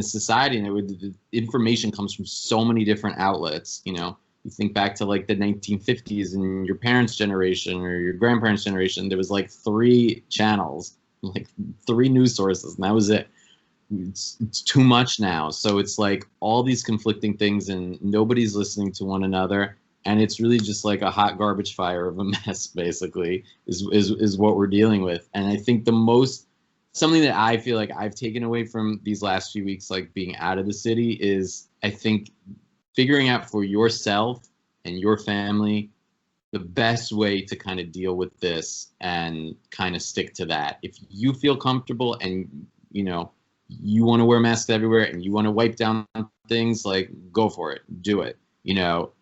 society, and the information comes from so many different outlets. You think back to like the 1950s and your parents' generation or your grandparents' generation, there was like 3 channels, like 3 news sources, and that was it. It's too much now. So it's like all these conflicting things, and nobody's listening to one another. And it's really just like a hot garbage fire of a mess, basically, is what we're dealing with. And I think something that I feel like I've taken away from these last few weeks, like being out of the city, is I think figuring out for yourself and your family the best way to kind of deal with this and kind of stick to that. If you feel comfortable and, you want to wear masks everywhere and you want to wipe down things, like, go for it, do it.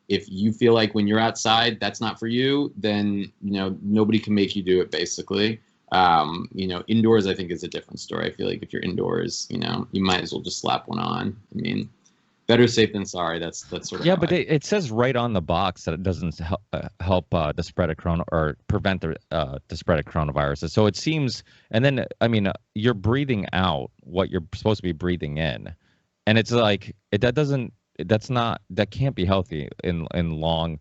If you feel like when you're outside, that's not for you, then, nobody can make you do it, basically. Indoors, I think, is a different story. I feel like if you're indoors, you might as well just slap one on. I mean, better safe than sorry. That's sort of. Yeah, but it says right on the box that it doesn't help the spread of or prevent the spread of coronaviruses. So it seems, and then, I mean, you're breathing out what you're supposed to be breathing in, and it's like it that can't be healthy in long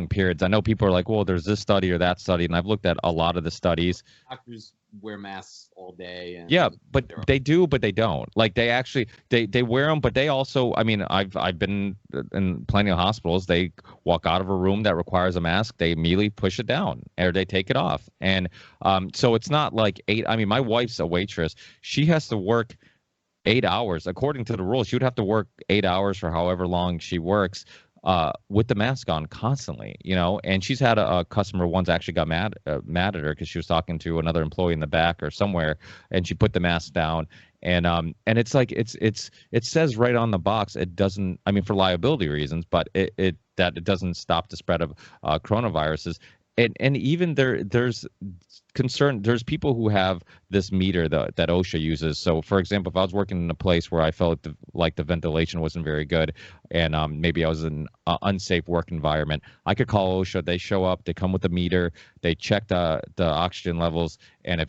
periods. I know people are like, well, there's this study or that study, and I've looked at a lot of the studies. Doctors wear masks all day, and Yeah, but they do, but they don't. Like they actually they wear them, but they also. I mean, I've been in plenty of hospitals. They walk out of a room that requires a mask, they immediately push it down or they take it off, and so it's not like eight. I mean, my wife's a waitress. She has to work 8 hours according to the rules. She would have to work 8 hours for however long she works, with the mask on constantly, and she's had a customer once actually got mad at her because she was talking to another employee in the back or somewhere, and she put the mask down, and it's like it says right on the box it doesn't, I mean, for liability reasons, but it doesn't stop the spread of coronaviruses. And even there's concern. There's people who have this meter that OSHA uses. So, for example, if I was working in a place where I felt like the ventilation wasn't very good, and maybe I was in an unsafe work environment, I could call OSHA. They show up. They come with a meter. They check the oxygen levels, and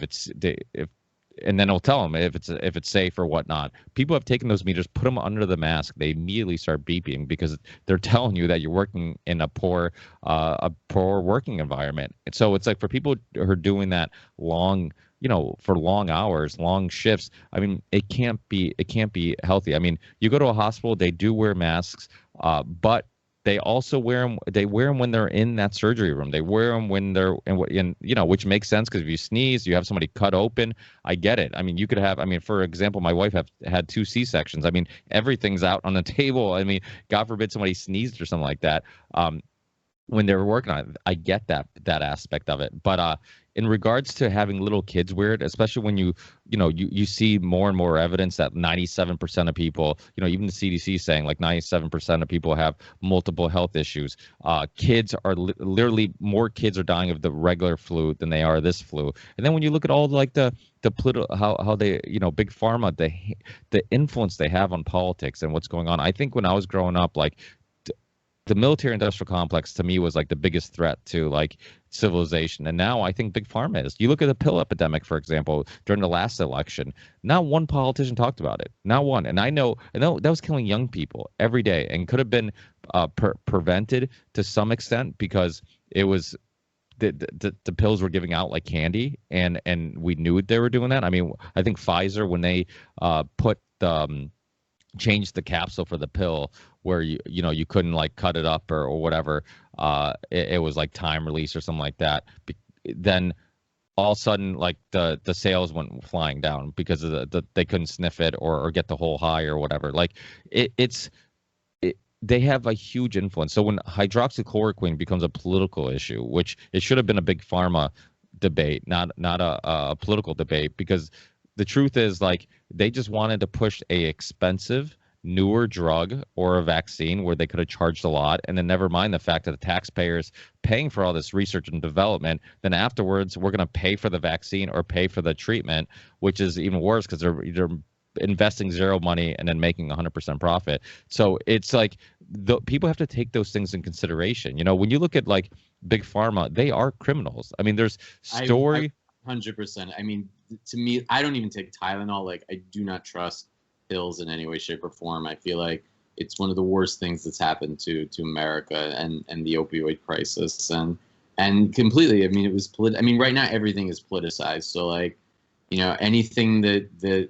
and then it'll tell them if it's safe or whatnot. People have taken those meters, put them under the mask. They immediately start beeping because they're telling you that you're working in a poor working environment. And so it's like for people who are doing that long, for long hours, long shifts. I mean, it can't be healthy. I mean, you go to a hospital, they do wear masks, but they also wear them. They wear them when they're in that surgery room. They wear them when they're in, which makes sense because if you sneeze, you have somebody cut open. I get it. I mean, you could have. I mean, for example, my wife had 2 C-sections. I mean, everything's out on the table. I mean, God forbid somebody sneezed or something like that. When they were working on it, I get that aspect of it. But in regards to having little kids wear it, especially when you see more and more evidence that 97% of people, even the CDC saying like 97% of people have multiple health issues. Kids are literally more kids are dying of the regular flu than they are this flu. And then when you look at all like the political, how they, big pharma, the influence they have on politics and what's going on. I think when I was growing up, like the military industrial complex to me was like the biggest threat to like civilization. And now I think big pharma is. You look at the pill epidemic, for example, during the last election, not one politician talked about it. Not one. And I know that was killing young people every day and could have been prevented to some extent because it was the pills were giving out like candy and we knew they were doing that. I mean, I think Pfizer, when they put changed the capsule for the pill where you couldn't like cut it up or whatever, it was like time release or something like that. Then all of a sudden like the sales went flying down because of they couldn't sniff it or get the whole high or whatever. Like they have a huge influence. So when hydroxychloroquine becomes a political issue, which it should have been a big pharma debate, not a political debate, because the truth is like they just wanted to push a expensive newer drug or a vaccine where they could have charged a lot, and then never mind the fact that the taxpayers paying for all this research and development, then afterwards we're going to pay for the vaccine or pay for the treatment, which is even worse because they're investing zero money and then making 100% profit. So it's like people have to take those things in consideration. When you look at like big pharma, they are criminals. I mean, there's story. 100%. I mean, to me, I don't even take Tylenol. Like, I do not trust pills in any way, shape, or form. I feel like it's one of the worst things that's happened to America and the opioid crisis and completely. I mean, it was I mean, right now everything is politicized. So like, anything that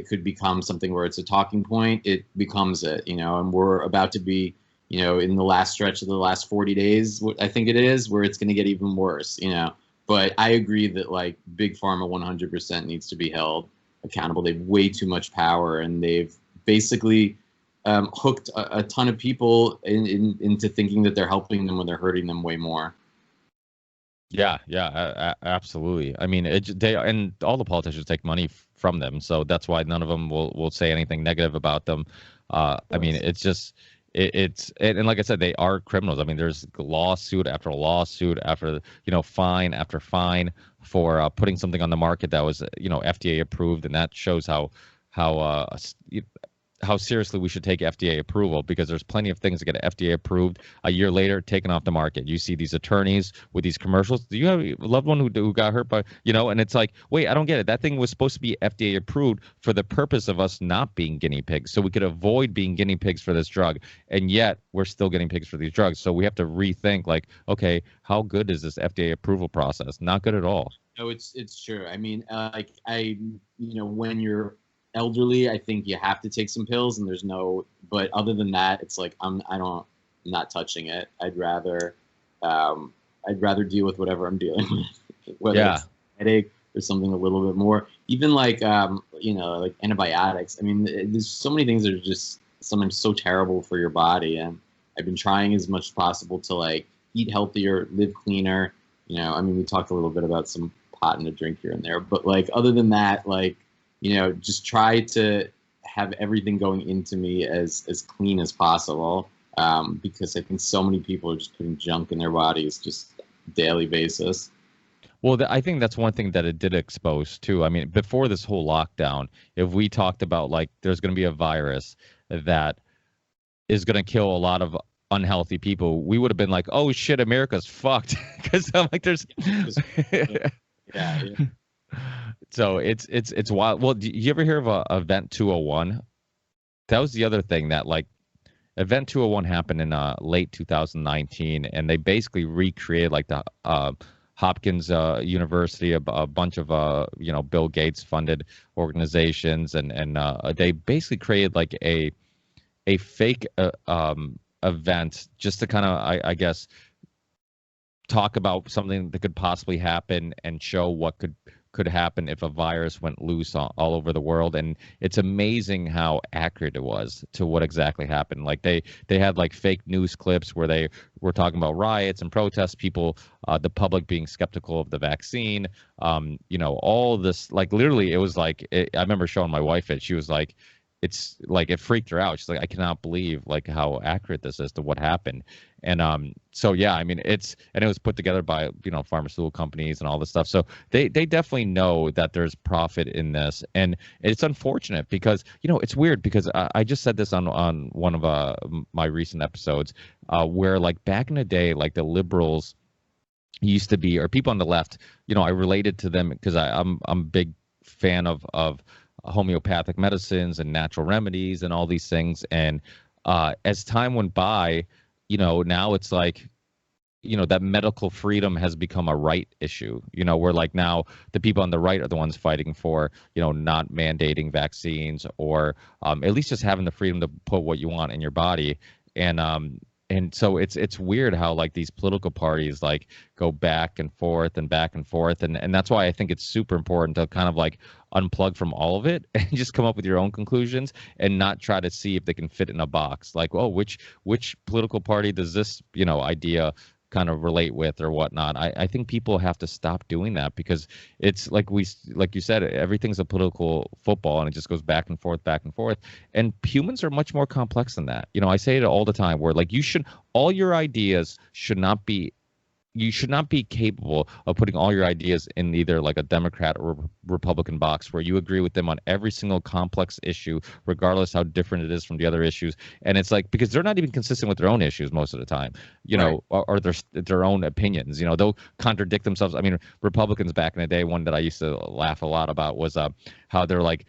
could become something where it's a talking point, it becomes it. And we're about to be, in the last stretch of the last 40 days, I think it is, where it's going to get even worse. But I agree that like big pharma 100% needs to be held accountable. They have way too much power, and they've basically hooked a ton of people into thinking that they're helping them when they're hurting them way more. Yeah, absolutely. I mean, and all the politicians take money from them, so that's why none of them will say anything negative about them. I mean, it's just. And like I said, they are criminals. I mean, there's lawsuit after lawsuit after, fine after fine for putting something on the market that was, FDA approved. And that shows how how seriously we should take FDA approval, because there's plenty of things that get FDA approved a year later, taken off the market. You see these attorneys with these commercials. Do you have a loved one who got hurt by, and it's like, wait, I don't get it. That thing was supposed to be FDA approved for the purpose of us not being guinea pigs, so we could avoid being guinea pigs for this drug, and yet we're still guinea pigs for these drugs. So we have to rethink, like, okay, how good is this FDA approval process? Not good at all. No, it's true. I mean, when you're elderly, I think you have to take some pills, and but other than that, it's like I'm not touching it. I'd rather deal with whatever I'm dealing with, whether it's a headache or something a little bit more. Even like like antibiotics. I mean, there's so many things that are just sometimes so terrible for your body, and I've been trying as much as possible to like eat healthier, live cleaner. I mean, we talked a little bit about some pot and a drink here and there, but like other than that, like just try to have everything going into me as clean as possible, because I think so many people are just putting junk in their bodies just daily basis. Well, I think that's one thing that it did expose too. I mean, before this whole lockdown, if we talked about like there's going to be a virus that is going to kill a lot of unhealthy people, we would have been like, oh shit, America's fucked, because I'm like, there's yeah. So it's wild. Well, do you ever hear of Event 201? That was the other thing, that like Event 201 happened in late 2019, and they basically recreated like the Hopkins University, a bunch of Bill Gates funded organizations, and they basically created like a fake event just to kind of I guess talk about something that could possibly happen and show what could happen if a virus went loose all over the world. And it's amazing how accurate it was to what exactly happened. Like they had like fake news clips where they were talking about riots and protests, people, the public being skeptical of the vaccine, all this, like literally it was like, I remember showing my wife it. She was like, it's like it freaked her out. She's like, I cannot believe like how accurate this is to what happened. And so yeah, I mean, it was put together by pharmaceutical companies and all this stuff. So they definitely know that there's profit in this, and it's unfortunate because it's weird because I just said this on one of my recent episodes where like back in the day, like the liberals used to be, or people on the left, I related to them because I'm a big fan of homeopathic medicines and natural remedies and all these things. And as time went by, now it's like, that medical freedom has become a right issue, where like now the people on the right are the ones fighting for, not mandating vaccines, or at least just having the freedom to put what you want in your body. And so it's weird how like these political parties like go back and forth and back and forth. And that's why I think it's super important to kind of like unplug from all of it and just come up with your own conclusions and not try to see if they can fit in a box. Like, oh, which political party does this, idea kind of relate with or whatnot. I think people have to stop doing that because it's like you said, everything's a political football and it just goes back and forth. And humans are much more complex than that. I say it all the time where like all your ideas should not be capable of putting all your ideas in either like a Democrat or Republican box where you agree with them on every single complex issue, regardless how different it is from the other issues. And it's like, because they're not even consistent with their own issues most of the time, right. or their own opinions, they'll contradict themselves. I mean, Republicans back in the day, one that I used to laugh a lot about was how they're like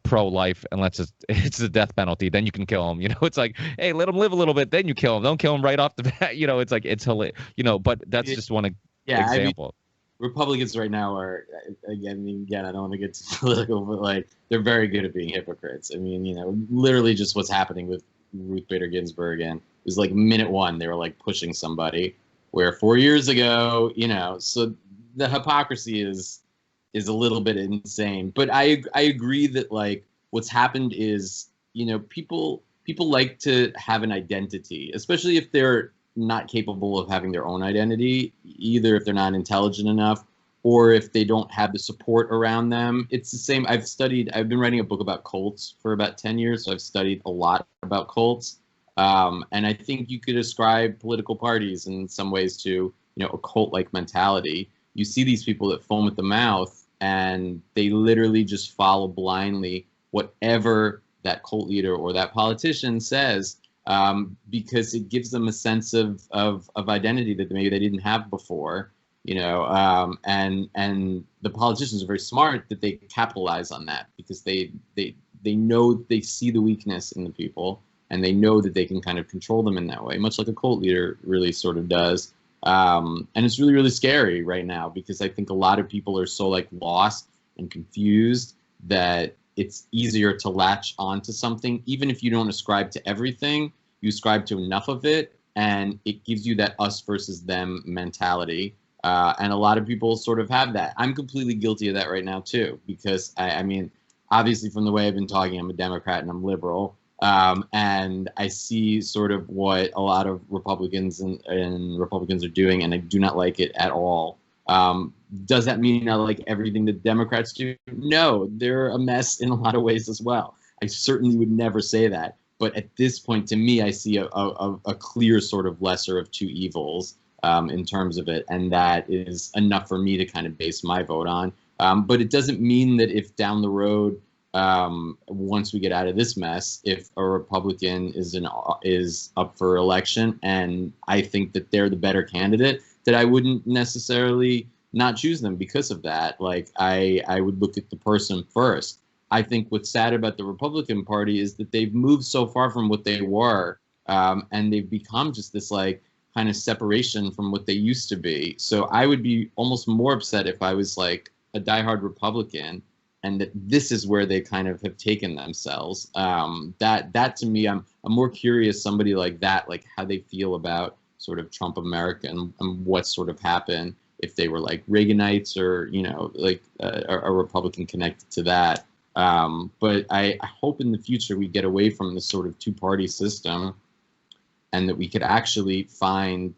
pro-life unless it's the death penalty, then you can kill them. It's like, hey, let them live a little bit, then you kill them. Don't kill them right off the bat. It's like, it's hilarious. But that's just one example. I mean, Republicans right now are, again, I don't want to get too political, but like they're very good at being hypocrites. I mean, literally just what's happening with Ruth Bader Ginsburg, and it was like minute one they were like pushing somebody, where 4 years ago, so the hypocrisy is a little bit insane. But I agree that like what's happened is, people like to have an identity, especially if they're not capable of having their own identity, either if they're not intelligent enough or if they don't have the support around them. It's the same. I've been writing a book about cults for about 10 years, so I've studied a lot about cults. And I think you could ascribe political parties in some ways to, a cult-like mentality. You see these people that foam at the mouth and they literally just follow blindly whatever that cult leader or that politician says, because it gives them a sense of identity that maybe they didn't have before, and the politicians are very smart that they capitalize on that, because they know, they see the weakness in the people, and they know that they can kind of control them in that way, much like a cult leader really sort of does. And it's really, really scary right now, because I think a lot of people are so like lost and confused that it's easier to latch onto something, even if you don't ascribe to everything, you ascribe to enough of it, and it gives you that us versus them mentality. And a lot of people sort of have that. I'm completely guilty of that right now too, because I mean, obviously from the way I've been talking, I'm a Democrat and I'm liberal. And I see sort of what a lot of Republicans and Republicans are doing, and I do not like it at all. Does that mean I like everything that Democrats do? No, they're a mess in a lot of ways as well. I certainly would never say that. But at this point, to me, I see a clear sort of lesser of two evils in terms of it. And that is enough for me to kind of base my vote on. But it doesn't mean that if down the road, once we get out of this mess, if a Republican is up for election and I think that they're the better candidate, that I wouldn't necessarily not choose them because of that. Like I would look at the person first. I think what's sad about the Republican Party is that they've moved so far from what they were, and they've become just this like kind of separation from what they used to be. So I would be almost more upset if I was like a diehard Republican, and that this is where they kind of have taken themselves. That to me, I'm more curious, somebody like that, like how they feel about sort of Trump America and what sort of happened if they were like Reaganites or, like a Republican connected to that. But I hope in the future we get away from this sort of two-party system, and that we could actually find,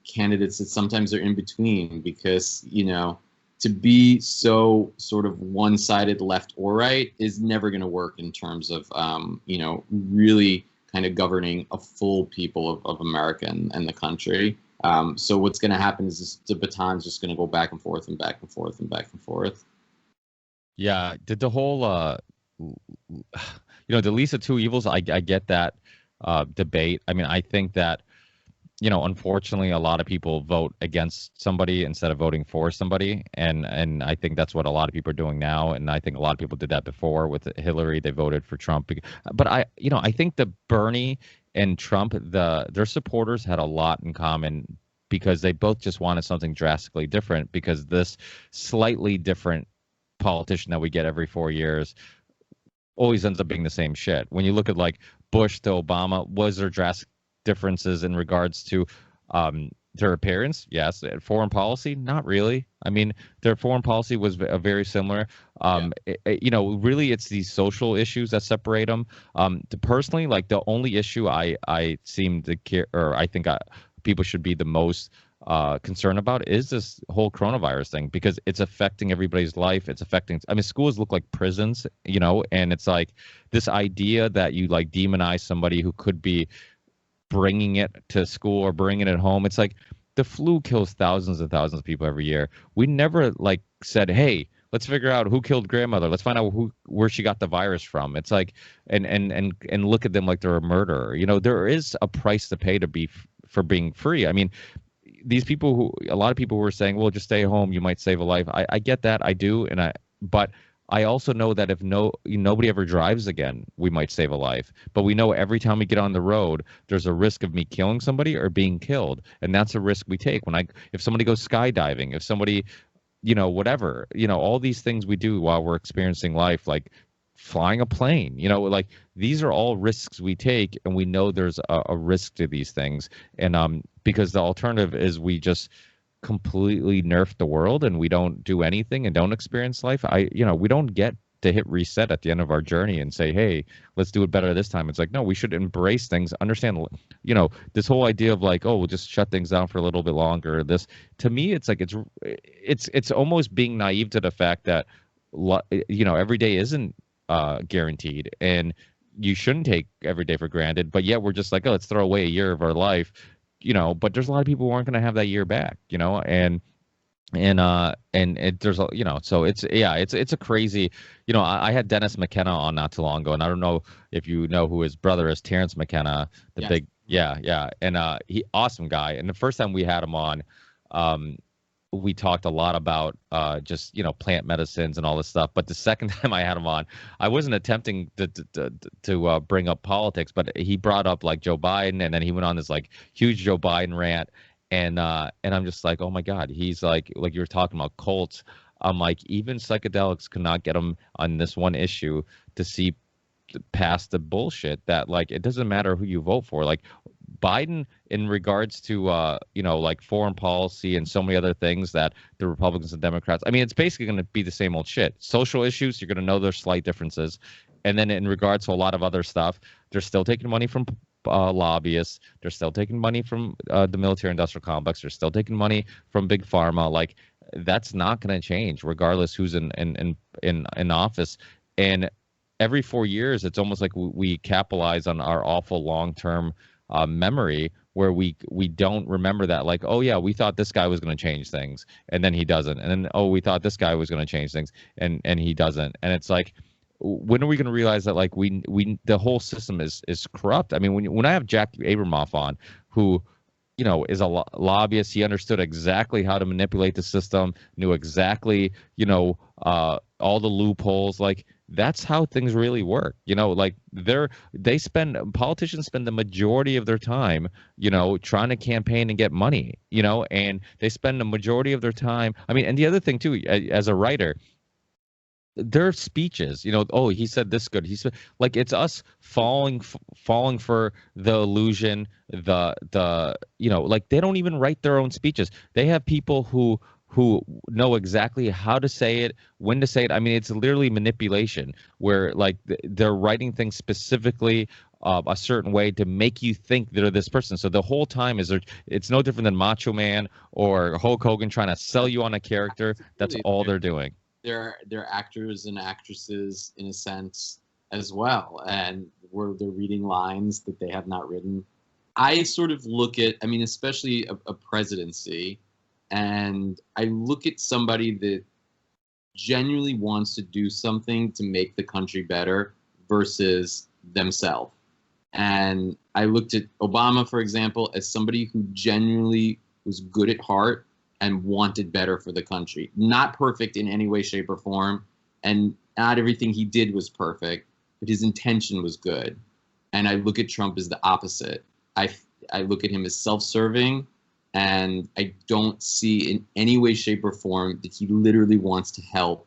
candidates that sometimes are in between, because, to be so sort of one-sided left or right is never going to work in terms of, really kind of governing a full people of America and the country. So what's going to happen is the baton's just going to go back and forth and back and forth and back and forth. Yeah, did the whole, the least of two evils, I get that debate. I mean, I think that, unfortunately, a lot of people vote against somebody instead of voting for somebody. And I think that's what a lot of people are doing now. And I think a lot of people did that before with Hillary. They voted for Trump. But I think the Bernie and Trump, their supporters had a lot in common, because they both just wanted something drastically different, because this slightly different politician that we get every 4 years always ends up being the same shit. When you look at like Bush to Obama, was there drastic differences in regards to their appearance? Yes. Foreign policy? Not really. I mean, their foreign policy was very similar. Really, it's these social issues that separate them. Personally, like the only issue I seem to care, or I think people should be the most concerned about, is this whole coronavirus thing, because it's affecting everybody's life. It's affecting, I mean, schools look like prisons, and it's like this idea that you like demonize somebody who could be bringing it to school or bringing it home. It's like the flu kills thousands and thousands of people every year. We never like said, hey, let's figure out who killed grandmother. Let's find out where she got the virus from. It's like, and look at them like they're a murderer. There is a price to pay for being free. I mean, these people a lot of people were saying, well, just stay home, you might save a life. I get that, I do, but I also know that if nobody ever drives again, we might save a life. But we know every time we get on the road, there's a risk of me killing somebody or being killed, and that's a risk we take. If somebody goes skydiving, if somebody, whatever, all these things we do while we're experiencing life, like flying a plane, like these are all risks we take, and we know there's a risk to these things. And because the alternative is we just completely nerf the world and we don't do anything and don't experience life. We don't get to hit reset at the end of our journey and say, hey, let's do it better this time. It's like, no, we should embrace things, understand, this whole idea of like, oh, we'll just shut things down for a little bit longer. This, to me, it's like, it's almost being naive to the fact that, every day isn't guaranteed, and you shouldn't take every day for granted. But yet we're just like, oh, let's throw away a year of our life, but there's a lot of people who aren't going to have that year back, and there's a, so it's a crazy, I had Dennis McKenna on not too long ago, and I don't know if you know who his brother is, Terrence McKenna, the Yes. big, yeah, and he awesome guy. And the first time we had him on, we talked a lot about just plant medicines and all this stuff. But the second time I had him on, I wasn't attempting to bring up politics, but he brought up like Joe Biden, and then he went on this like huge Joe Biden rant, and I'm just like, oh my God, he's like you were talking about cults. I'm like, even psychedelics could not get him on this one issue to see past the bullshit that like it doesn't matter who you vote for. Like Biden, in regards to like foreign policy and so many other things that the Republicans and Democrats, I mean, it's basically going to be the same old shit. Social issues, you're going to know there's slight differences, and then in regards to a lot of other stuff, they're still taking money from lobbyists. They're still taking money from the military-industrial complex. They're still taking money from big pharma. Like that's not going to change, regardless who's in office. And every 4 years, it's almost like we capitalize on our awful long-term memory, where we don't remember that, like, oh yeah, we thought this guy was going to change things, and then he doesn't, and then oh, we thought this guy was going to change things, and he doesn't. And it's like, when are we going to realize that like we the whole system is corrupt? I mean, when I have Jack Abramoff on, who is a lobbyist, he understood exactly how to manipulate the system, knew exactly all the loopholes. Like that's how things really work. Like politicians spend the majority of their time trying to campaign and get money, and they spend the majority of their time. I mean, and the other thing too, as a writer, their speeches, oh, he said this good, he said, like, it's us falling for the illusion, like they don't even write their own speeches. They have people who know exactly how to say it, when to say it. I mean, it's literally manipulation, where like they're writing things specifically a certain way to make you think they're this person. So the whole time it's no different than Macho Man or Hulk Hogan trying to sell you on a character. That's all they're doing. They're actors and actresses in a sense as well, and where they're reading lines that they have not written. I sort of look at, I mean, especially a presidency, and I look at somebody that genuinely wants to do something to make the country better versus themselves. And I looked at Obama, for example, as somebody who genuinely was good at heart and wanted better for the country. Not perfect in any way, shape, or form, and not everything he did was perfect, but his intention was good. And I look at Trump as the opposite. I look at him as self-serving, and I don't see in any way, shape, or form that he literally wants to help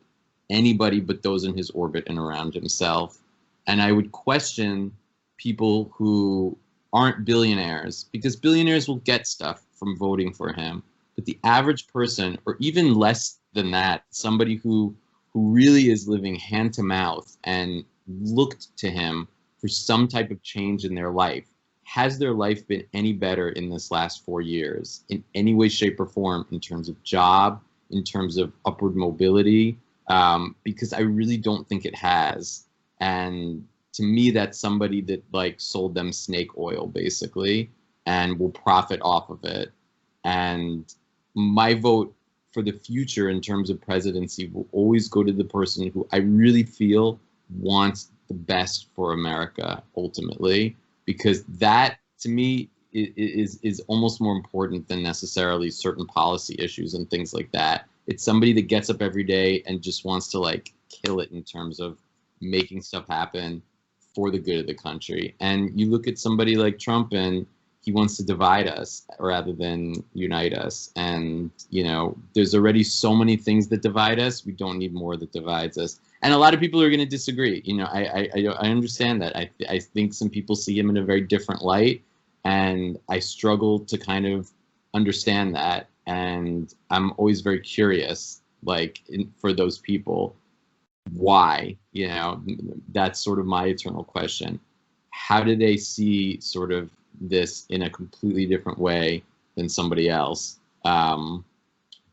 anybody but those in his orbit and around himself. And I would question people who aren't billionaires, because billionaires will get stuff from voting for him. But the average person, or even less than that, somebody who really is living hand to mouth and looked to him for some type of change in their life, has their life been any better in this last 4 years in any way, shape, or form, in terms of job, in terms of upward mobility? Because I really don't think it has. And to me, that's somebody that like sold them snake oil, basically, and will profit off of it. And my vote for the future in terms of presidency will always go to the person who I really feel wants the best for America ultimately, because that to me is almost more important than necessarily certain policy issues and things like that. It's somebody that gets up every day and just wants to like kill it in terms of making stuff happen for the good of the country. And you look at somebody like Trump, and he wants to divide us rather than unite us. And, there's already so many things that divide us. We don't need more that divides us. And a lot of people are going to disagree. I understand that. I think some people see him in a very different light, and I struggle to kind of understand that. And I'm always very curious, for those people, why, that's sort of my eternal question. How do they see sort of this in a completely different way than somebody else?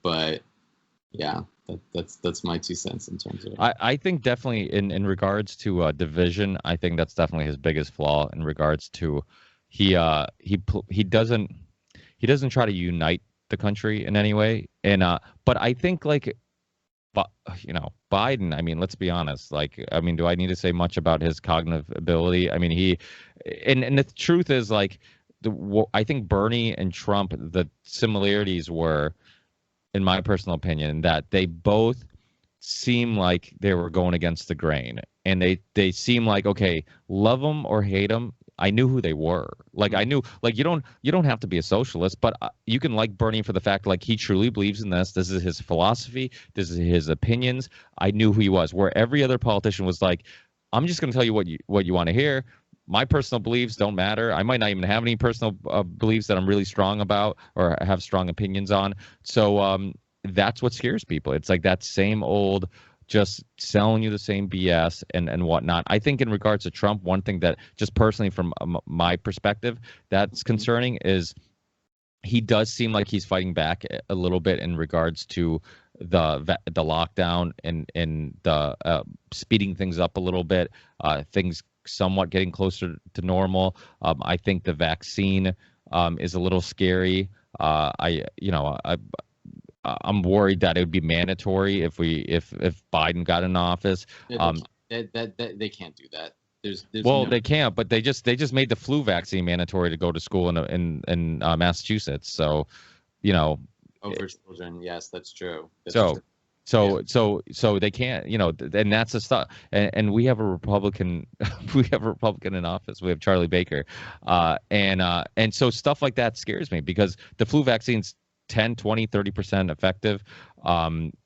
But yeah, that's my 2 cents in terms of it. I think definitely in regards to division, I think that's definitely his biggest flaw in regards to he doesn't try to unite the country in any way. And but I think like, but Biden, I mean, let's be honest. Like, I mean, do I need to say much about his cognitive ability? I mean, and the truth is like I think Bernie and Trump, the similarities were, in my personal opinion, that they both seem like they were going against the grain, and they seem like, okay, love them or hate them. I knew who they were. Like I knew, like you don't have to be a socialist, but you can like Bernie for the fact like he truly believes in this. This is his philosophy. This is his opinions. I knew who he was. Where every other politician was like, I'm just going to tell you what you want to hear. My personal beliefs don't matter. I might not even have any personal beliefs that I'm really strong about or have strong opinions on. So that's what scares people. It's like that same old, just selling you the same BS and whatnot. I think in regards to Trump, one thing that just personally from my perspective that's concerning is he does seem like he's fighting back a little bit in regards to the lockdown and the speeding things up a little bit, things somewhat getting closer to normal. I think the vaccine is a little scary. I'm worried that it would be mandatory if Biden got in office. They can't do that. They can't, but they just made the flu vaccine mandatory to go to school in Massachusetts. So, for children, yes, that's true. So they can't, and that's the stuff. And we have a Republican, in office. We have Charlie Baker, and so stuff like that scares me because the flu vaccine's 10, 20, 30% effective.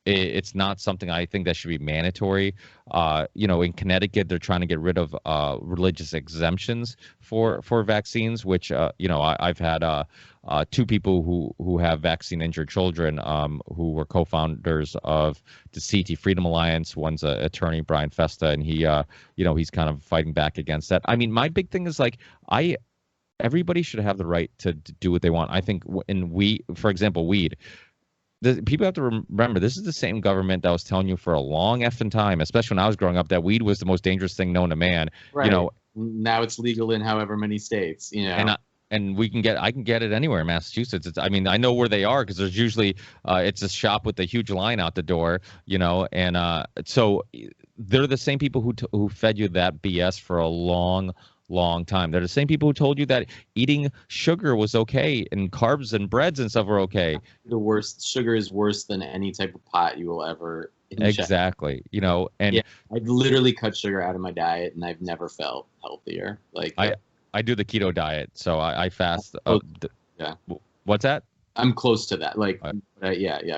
It's not something I think that should be mandatory. In Connecticut, they're trying to get rid of religious exemptions for vaccines, which I've had two people who have vaccine injured children who were co-founders of the CT Freedom Alliance. One's an attorney, Brian Festa, and he he's kind of fighting back against that. I mean, my big thing is like everybody should have the right to do what they want. I think for example, weed. People have to remember this is the same government that was telling you for a long effing time, especially when I was growing up, that weed was the most dangerous thing known to man. Right. Now it's legal in however many states. And I can get it anywhere in Massachusetts. I mean, I know where they are because there's usually it's a shop with a huge line out the door, and so they're the same people who fed you that BS for a long time. They're the same people who told you that eating sugar was okay and carbs and breads and stuff were okay. The worst sugar is worse than any type of pot you will ever ingest. Exactly. And I've literally cut sugar out of my diet and I've never felt healthier. Like I do the keto diet, so I fast. Yeah. What's that? I'm close to that. Like,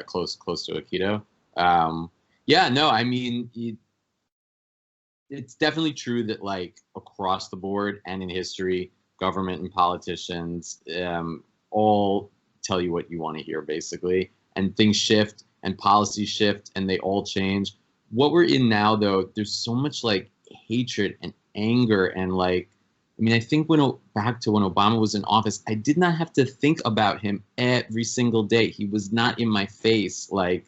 close to a keto. I mean, it's definitely true that like across the board and in history, government and politicians all tell you what you want to hear basically, and things shift and policies shift and they all change. What we're in now though, there's so much like hatred and anger and like, I mean, I think back to when Obama was in office, I did not have to think about him every single day. He was not in my face. Like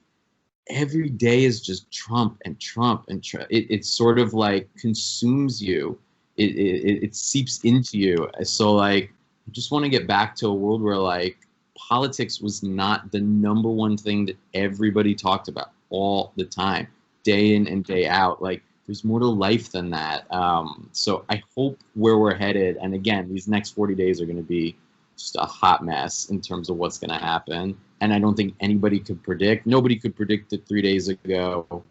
every day is just Trump and Trump and Trump. It sort of like consumes you. It seeps into you. So like, I just want to get back to a world where like politics was not the number one thing that everybody talked about all the time, day in and day out. Like there's more to life than that. So I hope where we're headed, and again, these next 40 days are going to be just a hot mess in terms of what's going to happen. And I don't think anybody could predict. Nobody could predict that 3 days ago,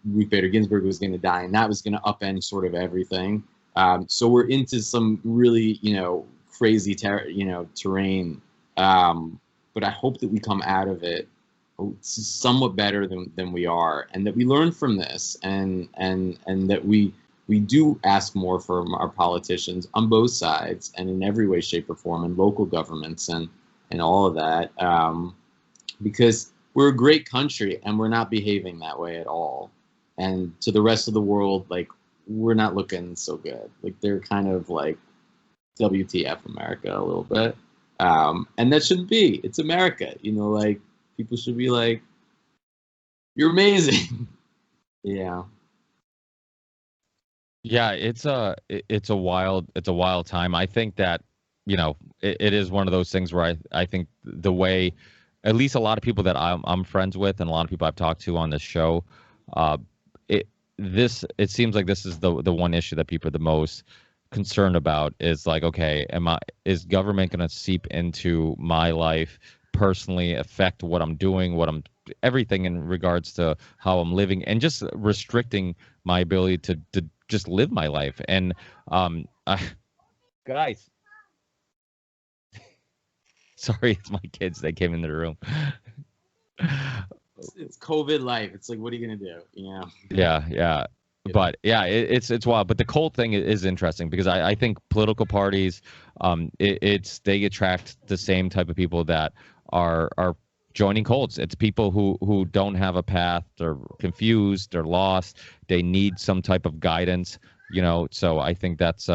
Ruth Bader Ginsburg was going to die, and that was going to upend sort of everything. So we're into some really, crazy, terrain. But I hope that we come out of it somewhat better than we are, and that we learn from this, and that we do ask more from our politicians on both sides and in every way, shape, or form, and local governments and all of that, because we're a great country and we're not behaving that way at all. And to the rest of the world, like we're not looking so good. Like they're kind of like WTF America a little bit, and that shouldn't be. It's America, like. People should be like, "You're amazing." Yeah. Yeah, it's a wild time. I think that you know, it is one of those things where I think the way, at least a lot of people that I'm friends with and a lot of people I've talked to on this show, it seems like this is the one issue that people are the most concerned about is like, okay, is government going to seep into my life personally, affect what I'm doing, everything in regards to how I'm living, and just restricting my ability to just live my life. And guys, sorry, it's my kids. They came in the room. It's COVID life. It's like, what are you gonna do? You know? Yeah. But yeah, it's wild. But the cult thing is interesting because I think political parties, they attract the same type of people that are joining cults. It's people who don't have a path, they're confused, they're lost, they need some type of guidance. You know, so I think that's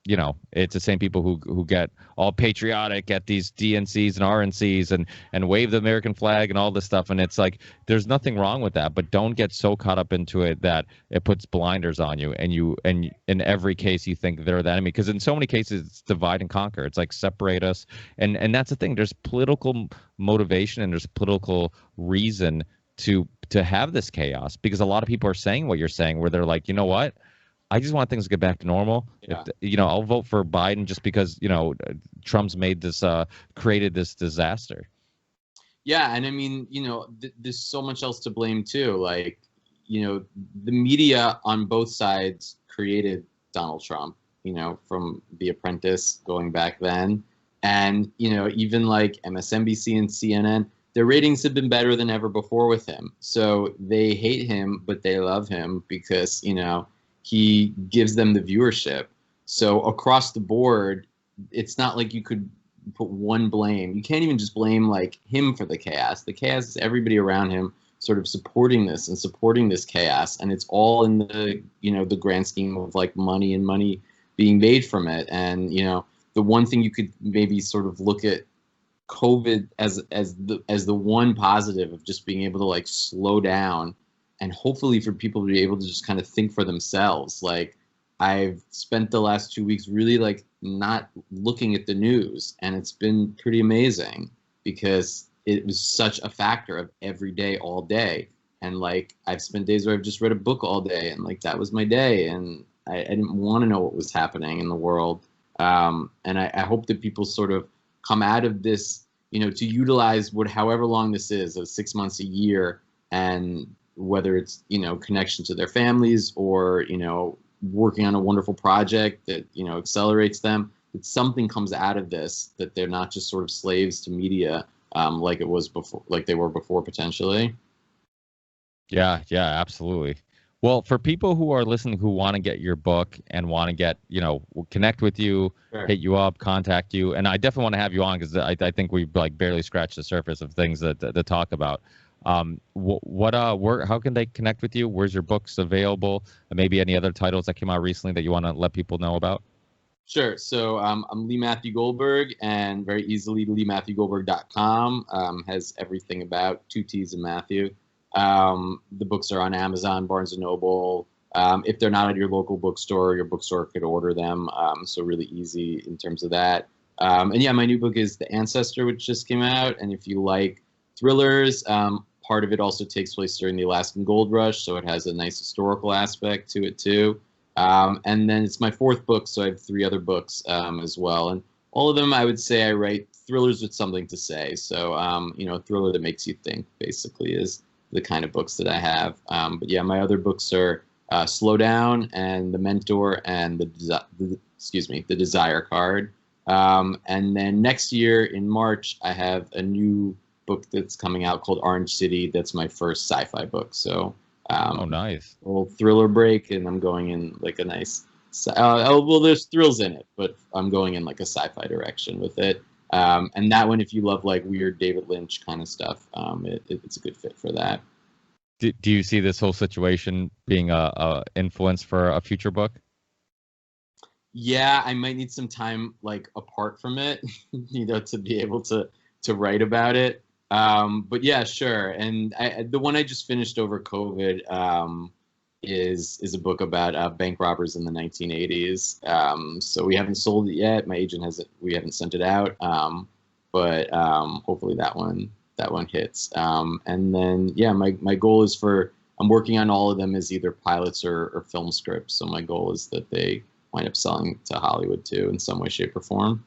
you know, it's the same people who get all patriotic at these DNCs and RNCs and wave the American flag and all this stuff. And it's like, there's nothing wrong with that, but don't get so caught up into it that it puts blinders on you. And in every case, you think they're the enemy. Because in so many cases, it's divide and conquer. It's like separate us. And that's the thing. There's political motivation and there's political reason to have this chaos, because a lot of people are saying what you're saying, where they're like, you know what? I just want things to get back to normal. Yeah. If, you know, I'll vote for Biden just because, you know, Trump's made this, created this disaster. Yeah, and I mean, you know, there's so much else to blame too. Like, you know, the media on both sides created Donald Trump, you know, from The Apprentice going back then. And, you know, even like MSNBC and CNN, their ratings have been better than ever before with him. So they hate him, but they love him because, you know, he gives them the viewership. So across the board, it's not like you could put one blame. You can't even just blame like him for the chaos. The chaos is everybody around him sort of supporting this and supporting this chaos. And it's all in the, you know, the grand scheme of like money and money being made from it. And, you know, the one thing you could maybe sort of look at COVID as the one positive of just being able to like slow down, and hopefully for people to be able to just kind of think for themselves. Like, I've spent the last 2 weeks really like not looking at the news, and it's been pretty amazing because it was such a factor of every day, all day. And like, I've spent days where I've just read a book all day, and like that was my day, and I didn't want to know what was happening in the world. And I hope that people sort of come out of this, you know, to utilize however long this is, of 6 months, a year, and whether it's, you know, connection to their families or, you know, working on a wonderful project that, you know, accelerates them, that something comes out of this, that they're not just sort of slaves to media like it was before, like they were before potentially. Yeah, absolutely. Well, for people who are listening who want to get your book and want to get, you know, connect with you, Sure. Hit you up, contact you, and I definitely want to have you on because I think we like barely scratched the surface of things that talk about. How can they connect with you? Where's your books available? Maybe any other titles that came out recently that you want to let people know about? Sure. So I'm Lee Matthew Goldberg, and very easily LeeMatthewGoldberg.com has everything about 2 T's and Matthew. The books are on Amazon, Barnes & Noble. If they're not at your local bookstore, your bookstore could order them. So really easy in terms of that. And yeah, my new book is The ANCESTOR, which just came out. And if you like thrillers, part of it also takes place during the Alaskan Gold Rush, so it has a nice historical aspect to it too. And then it's my 4th book, so I have 3 other books as well. And all of them, I would say I write thrillers with something to say. So, you know, a thriller that makes you think, basically, is the kind of books that I have. But yeah, my other books are Slow Down and The Mentor and the Desire Card. And then next year in March, I have a new book that's coming out called Orange City. That's my first sci-fi book. So oh, nice. A little thriller break, and I'm going in like a nice well, there's thrills in it, but I'm going in like a sci-fi direction with it. And that one, if you love like weird David Lynch kind of stuff, it's a good fit for that. Do you see this whole situation being a influence for a future book? Yeah, I might need some time like apart from it, you know, to be able to write about it. But yeah, sure. And the one I just finished over COVID, is a book about bank robbers in the 1980s. So we haven't sold it yet. My agent hasn't. We haven't sent it out. But hopefully that one hits. And then yeah, my goal is for I'm working on all of them as either pilots or film scripts. So my goal is that they wind up selling to Hollywood too in some way, shape, or form.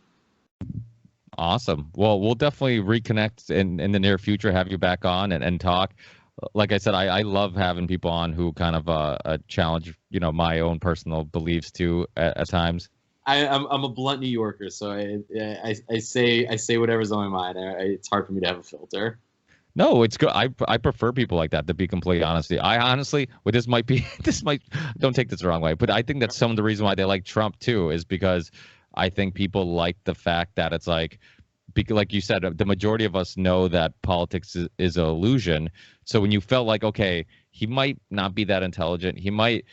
Awesome. Well, we'll definitely reconnect in the near future, have you back on and talk. Like I said, I love having people on who kind of challenge, my own personal beliefs too at times. I'm a blunt New Yorker, so I say whatever's on my mind. It's hard for me to have a filter. No, it's good. I prefer people like that, to be completely honest. I honestly, well, this might don't take this the wrong way, but I think that's some of the reason why they like Trump too, is because I think people like the fact that it's like you said, the majority of us know that politics is an illusion. So when you felt like, okay, he might not be that intelligent, he might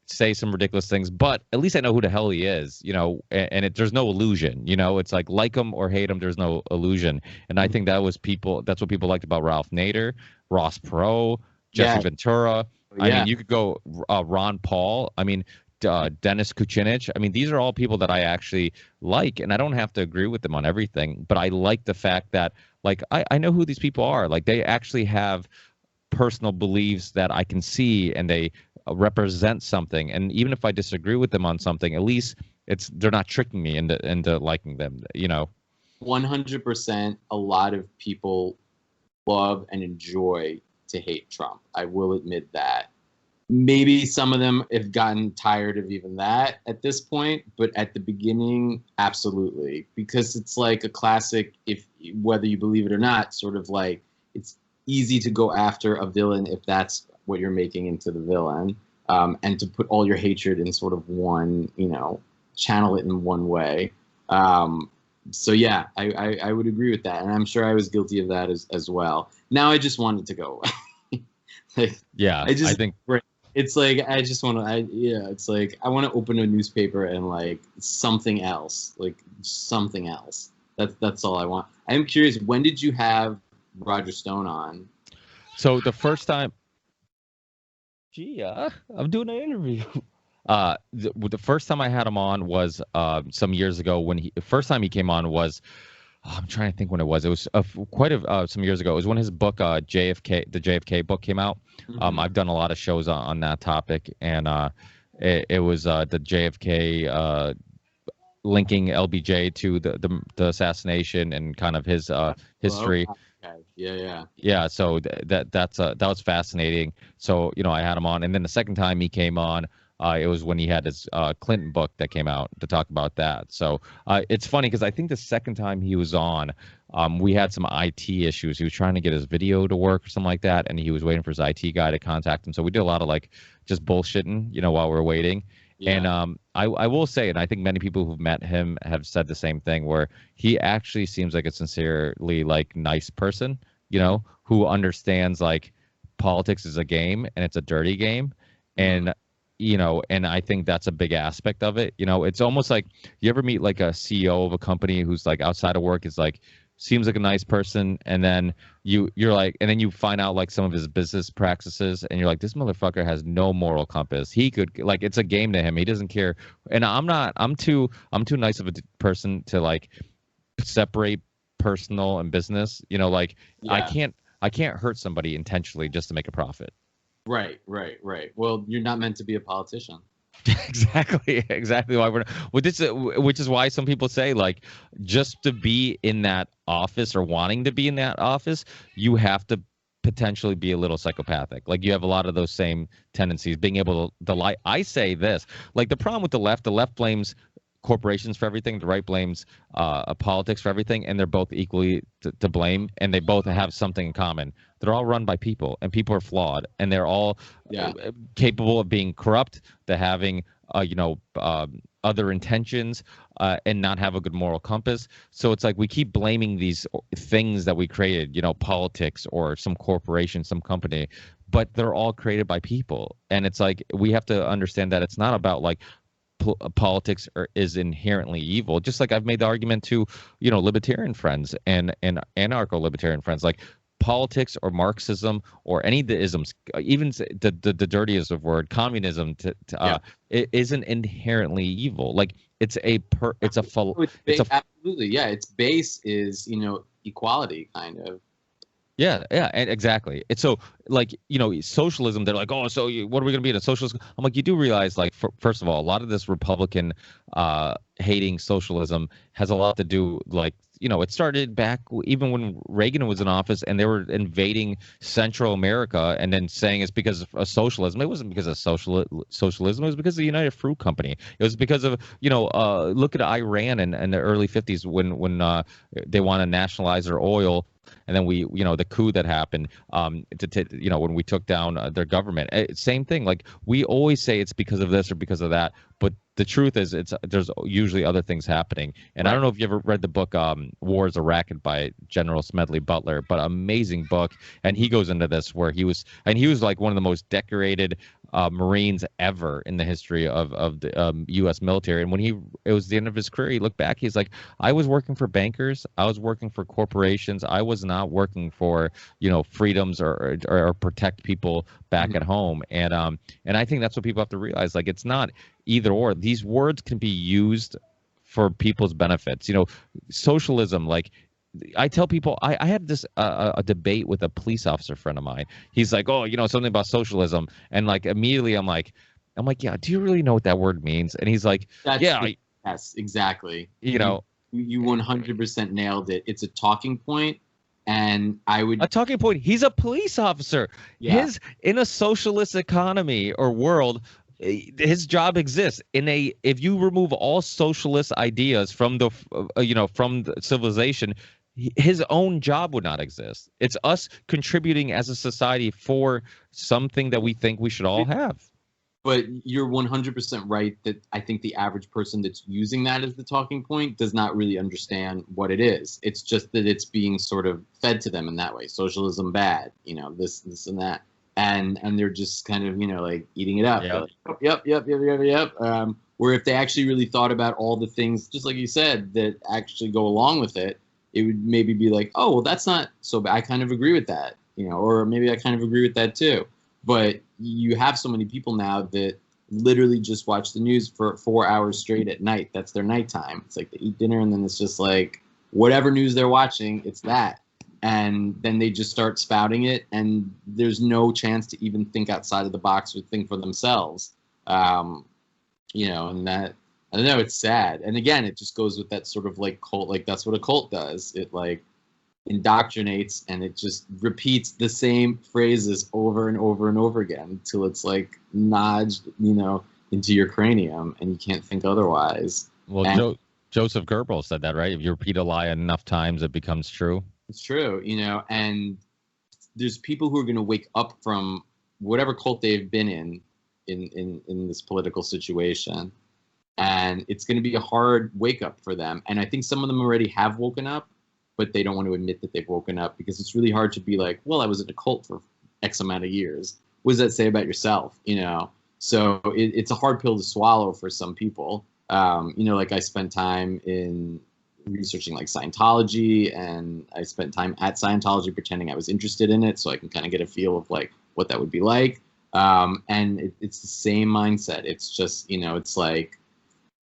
say some ridiculous things, but at least I know who the hell he is, and there's no illusion, it's like him or hate him, there's no illusion. And I think that's what people liked about Ralph Nader, Ross Perot, Jesse Ventura. Yeah. I mean, you could go Ron Paul. I mean, Dennis Kucinich. I mean, these are all people that I actually like, and I don't have to agree with them on everything, but I like the fact that, like, I know who these people are. Like, they actually have personal beliefs that I can see, and they represent something. And even if I disagree with them on something, at least they're not tricking me into liking them, 100%. A lot of people love and enjoy to hate Trump. I will admit that. Maybe some of them have gotten tired of even that at this point, but at the beginning, absolutely, because it's like a classic, whether you believe it or not, sort of like it's easy to go after a villain if that's what you're making into the villain, and to put all your hatred in sort of one, channel it in one way. So yeah, I would agree with that, and I'm sure I was guilty of that as well. Now I just want it to go away. I think. It's like it's like I want to open a newspaper and like something else. That's all I want. I am curious, when did you have Roger Stone on? So the first time, I'm doing an interview. The first time I had him on was some years ago. The first time he came on was, I'm trying to think when it was. It was some years ago. It was when his book the JFK book came out. Mm-hmm. I've done a lot of shows on that topic, and it was the JFK linking LBJ to the assassination and kind of his history. Okay. Yeah. So that was fascinating. So I had him on, and then the second time he came on, it was when he had his Clinton book that came out to talk about that. So it's funny because I think the second time he was on, we had some IT issues. He was trying to get his video to work or something like that, and he was waiting for his IT guy to contact him. So we did a lot of like just bullshitting, while we were waiting. Yeah. And I will say, and I think many people who've met him have said the same thing, where he actually seems like a sincerely like nice person, who understands like politics is a game and it's a dirty game. And and I think that's a big aspect of it. It's almost like you ever meet like a CEO of a company who's like outside of work is like, seems like a nice person, and then you're like, and then you find out like some of his business practices, and you're like, this motherfucker has no moral compass. He could, like, it's a game to him. He doesn't care. And I'm too nice of a person to like separate personal and business. I can't hurt somebody intentionally just to make a profit. Right. Well, you're not meant to be a politician. Exactly why which is why some people say, like, just to be in that office or wanting to be in that office, you have to potentially be a little psychopathic. Like, you have a lot of those same tendencies, being able to lie. I say this, like, the problem with the left blames corporations for everything, the right blames politics for everything, and they're both equally to blame, and they both have something in common. They're all run by people, and people are flawed, and they're all capable of being corrupt, to having other intentions, and not have a good moral compass. So it's like we keep blaming these things that we created, politics or some corporation, some company, but they're all created by people. And it's like we have to understand that it's not about like politics is inherently evil. Just like I've made the argument to libertarian friends and anarcho-libertarian friends, like politics or Marxism or any of the isms, even the dirtiest of word, communism, it isn't inherently evil. Like it's a absolutely, yeah. Its base is, equality, kind of. Yeah, and exactly. It's so like, socialism, they're like, oh, so what are we going to be in a socialist? I'm like, you do realize, like, first of all, a lot of this Republican hating socialism has a lot to do, like, it started back even when Reagan was in office and they were invading Central America and then saying it's because of socialism. It wasn't because of socialism. It was because of the United Fruit Company. It was because of, look at Iran in the early 50s when they want to nationalize their oil. And then we, the coup that happened, when we took down their government. Same thing. Like we always say it's because of this or because of that, but the truth is there's usually other things happening. And right. I don't know if you ever read the book War is a Racket by General Smedley Butler, but amazing book. And he goes into this where he was like one of the most decorated Marines ever in the history of the U.S. military. And when it was the end of his career, he looked back, he's like, I was working for bankers, I was working for corporations, I was not working for, freedoms or protect people back at home. And I think that's what people have to realize. Like, it's not either or. These words can be used for people's benefits. Socialism, like, I tell people, I had this a debate with a police officer friend of mine. He's like, oh, something about socialism, and like immediately I'm like, yeah, do you really know what that word means? And he's like, yes, exactly. You 100% nailed it. It's a talking point, and a talking point. He's a police officer. Yeah. In a socialist economy or world, his job exists if you remove all socialist ideas from from the civilization, his own job would not exist. It's us contributing as a society for something that we think we should all have. But you're 100% right that I think the average person that's using that as the talking point does not really understand what it is. It's just that it's being sort of fed to them in that way. Socialism bad, this and that. And they're just kind of, like eating it up. Yep. Yep. Where if they actually really thought about all the things, just like you said, that actually go along with it, it would maybe be like, oh, well, that's not so bad. I kind of agree with that, or maybe I kind of agree with that too. But you have so many people now that literally just watch the news for 4 hours straight at night. That's their nighttime. It's like they eat dinner and then it's just like whatever news they're watching, it's that. And then they just start spouting it, and there's no chance to even think outside of the box or think for themselves. And that, I don't know, it's sad. And again, it just goes with that sort of like cult, like that's what a cult does. It like indoctrinates and it just repeats the same phrases over and over and over again until it's like nodged, into your cranium and you can't think otherwise. Well, Joseph Goebbels said that, right? If you repeat a lie enough times, it becomes true. It's true, and there's people who are going to wake up from whatever cult they've been in this political situation, and it's going to be a hard wake up for them. And I think some of them already have woken up, but they don't want to admit that they've woken up because it's really hard to be like, well, I was in a cult for X amount of years. What does that say about yourself? So it's a hard pill to swallow for some people. Like I spent time in researching like Scientology, and I spent time at Scientology pretending I was interested in it so I can kind of get a feel of like what that would be like. And it's the same mindset. It's just, it's like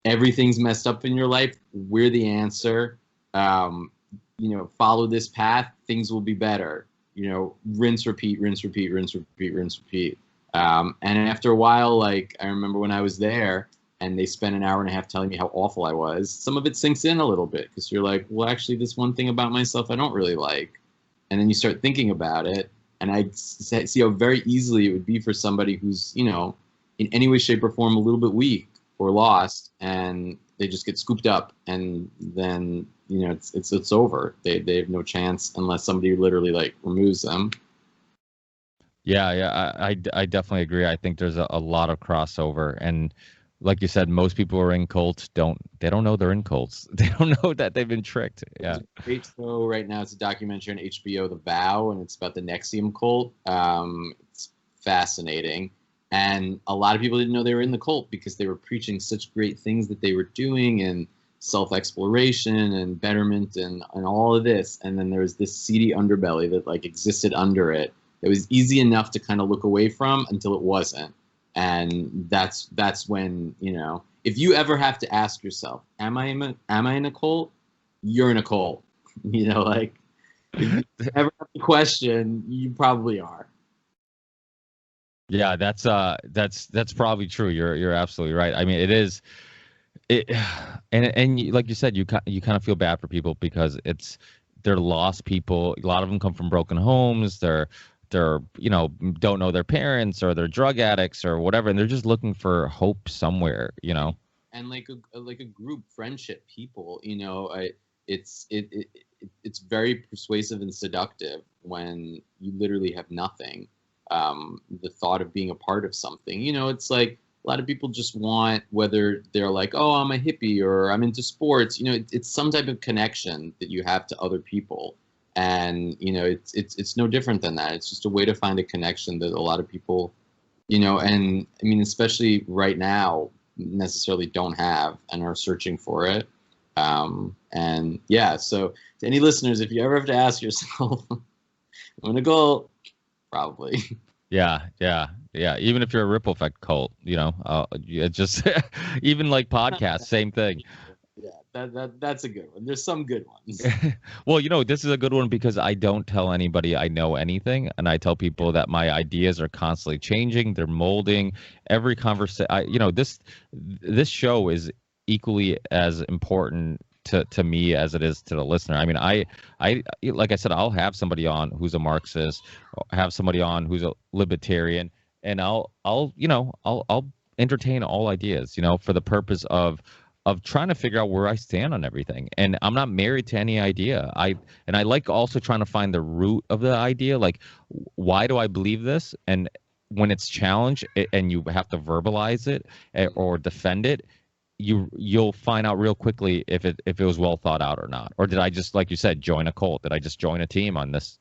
everything's messed up in your life. We're the answer. Follow this path. Things will be better. Rinse, repeat, rinse, repeat, rinse, repeat, rinse, repeat. And after a while, like I remember when I was there, and they spent an hour and a half telling me how awful I was, some of it sinks in a little bit because you're like, well, actually, this one thing about myself I don't really like. And then you start thinking about it, and I see how very easily it would be for somebody who's, in any way, shape, or form a little bit weak or lost, and they just get scooped up, and then, it's over. They have no chance unless somebody literally, like, removes them. Yeah, I definitely agree. I think there's a lot of crossover, and like you said, most people who are in cults don't know they're in cults. They don't know that they've been tricked. Yeah. There's a great show right now. It's a documentary on HBO, The Vow, and it's about the Nexium cult. It's fascinating. And a lot of people didn't know they were in the cult because they were preaching such great things that they were doing, and self-exploration and betterment and all of this, and then there's this seedy underbelly that like existed under it. It was easy enough to kind of look away from until it wasn't. And that's when, you know, if you ever have to ask yourself, am I in a cult? You're in a cult. You know, like if you ever have to question, you probably are. Yeah, that's probably true. You're absolutely right. I mean, it is it and like you said, you kind of feel bad for people because they're lost people. A lot of them come from broken homes. They're you know, don't know their parents, or they're drug addicts or whatever, and they're just looking for hope somewhere, you know. And like a group friendship, people, you know, it's very persuasive and seductive when you literally have nothing. The thought of being a part of something, you know, it's like a lot of people just want, whether they're like, oh, I'm a hippie or I'm into sports, you know, it's some type of connection that you have to other people. And, you know, it's no different than that. It's just a way to find a connection that a lot of people, you know, and I mean, especially right now, necessarily don't have and are searching for it. And yeah, so to any listeners, if you ever have to ask yourself, I'm gonna go, probably. Yeah. Even if you're a ripple effect cult, you know, just even like podcasts, same thing. Yeah, that's a good one. There's some good ones. Well, you know, this is a good one because I don't tell anybody I know anything, and I tell people that my ideas are constantly changing. They're molding every conversation. You know, this show is equally as important to me as it is to the listener. I mean, I like I said, I'll have somebody on who's a Marxist, have somebody on who's a libertarian, and I'll entertain all ideas, you know, for the purpose of trying to figure out where I stand on everything. And I'm not married to any idea. I like also trying to find the root of the idea. Like, why do I believe this? And when it's challenged and you have to verbalize it or defend it, you'll find out real quickly if it was well thought out or not. Or did I just, like you said, join a cult? Did I just join a team on this?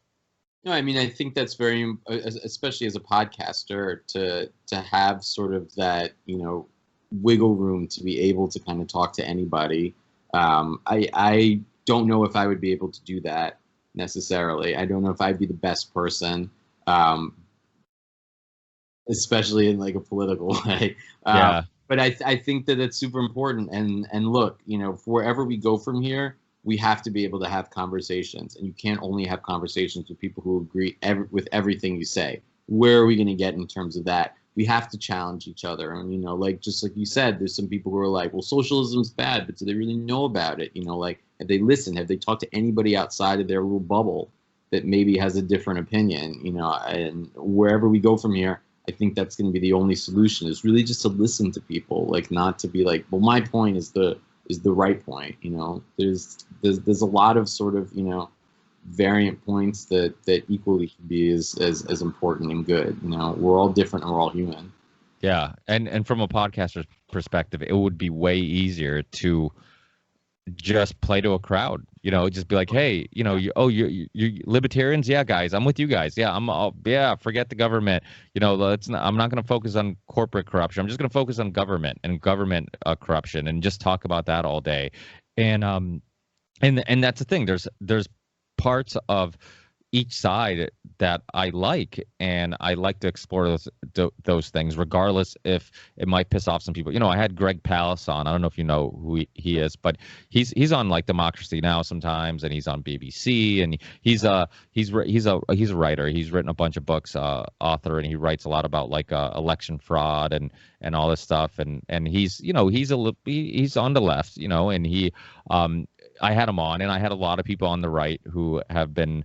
No, I mean, I think that's very, especially as a podcaster, to have sort of that, you know, wiggle room to be able to kind of talk to anybody. I don't know if I would be able to do that necessarily. I don't know if I'd be the best person, especially in like a political way. Yeah. But I think that it's super important. And look, you know, wherever we go from here, we have to be able to have conversations. And you can't only have conversations with people who agree with everything you say. Where are we going to get in terms of that? We have to challenge each other. And, you know, like, just like you said, there's some people who are like, well, socialism's bad, but do they really know about it? You know, like, have they listened? Have they talked to anybody outside of their little bubble that maybe has a different opinion? You know, and wherever we go from here, I think that's going to be the only solution, is really just to listen to people, like, not to be like, well, my point is the right point. You know, there's a lot of sort of, you know, variant points that equally can be as important and good. You know, we're all different and we're all human. Yeah, and from a podcaster's perspective, it would be way easier to just play to a crowd. You know, just be like, hey, you know, you libertarians, yeah, guys, I'm with you guys. Yeah, forget the government. You know, I'm not going to focus on corporate corruption. I'm just going to focus on government and government corruption, and just talk about that all day. And that's the thing. There's parts of each side that I like, and I like to explore those things, regardless if it might piss off some people. You know, I had Greg Palast on. I don't know if you know who he is, but he's on like Democracy Now! Sometimes, and he's on BBC, and he's a writer. He's written a bunch of books, author, and he writes a lot about like election fraud and all this stuff. And he's, you know, he's on the left, you know, and he I had him on, and I had a lot of people on the right who have been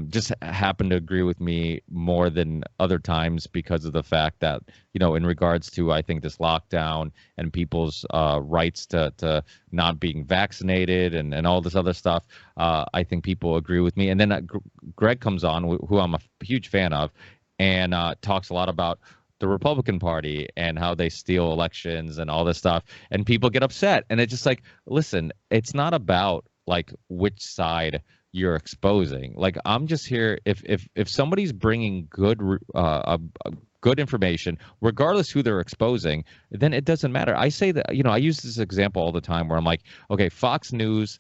just happen to agree with me more than other times, because of the fact that, you know, in regards to, I think, this lockdown and people's rights to not being vaccinated and all this other stuff, I think people agree with me. And then Greg comes on, who I'm a huge fan of, and talks a lot about the Republican Party and how they steal elections and all this stuff, and people get upset. And it's just like, listen, it's not about like which side you're exposing. Like, I'm just here if somebody's bringing good good information, regardless who they're exposing, then it doesn't matter. I say that, I use this example all the time where I'm like, okay, Fox News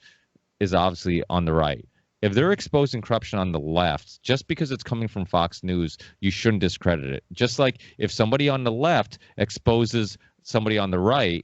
is obviously on the right. If they're exposing corruption on the left, just because it's coming from Fox News, you shouldn't discredit it. Just like if somebody on the left exposes somebody on the right,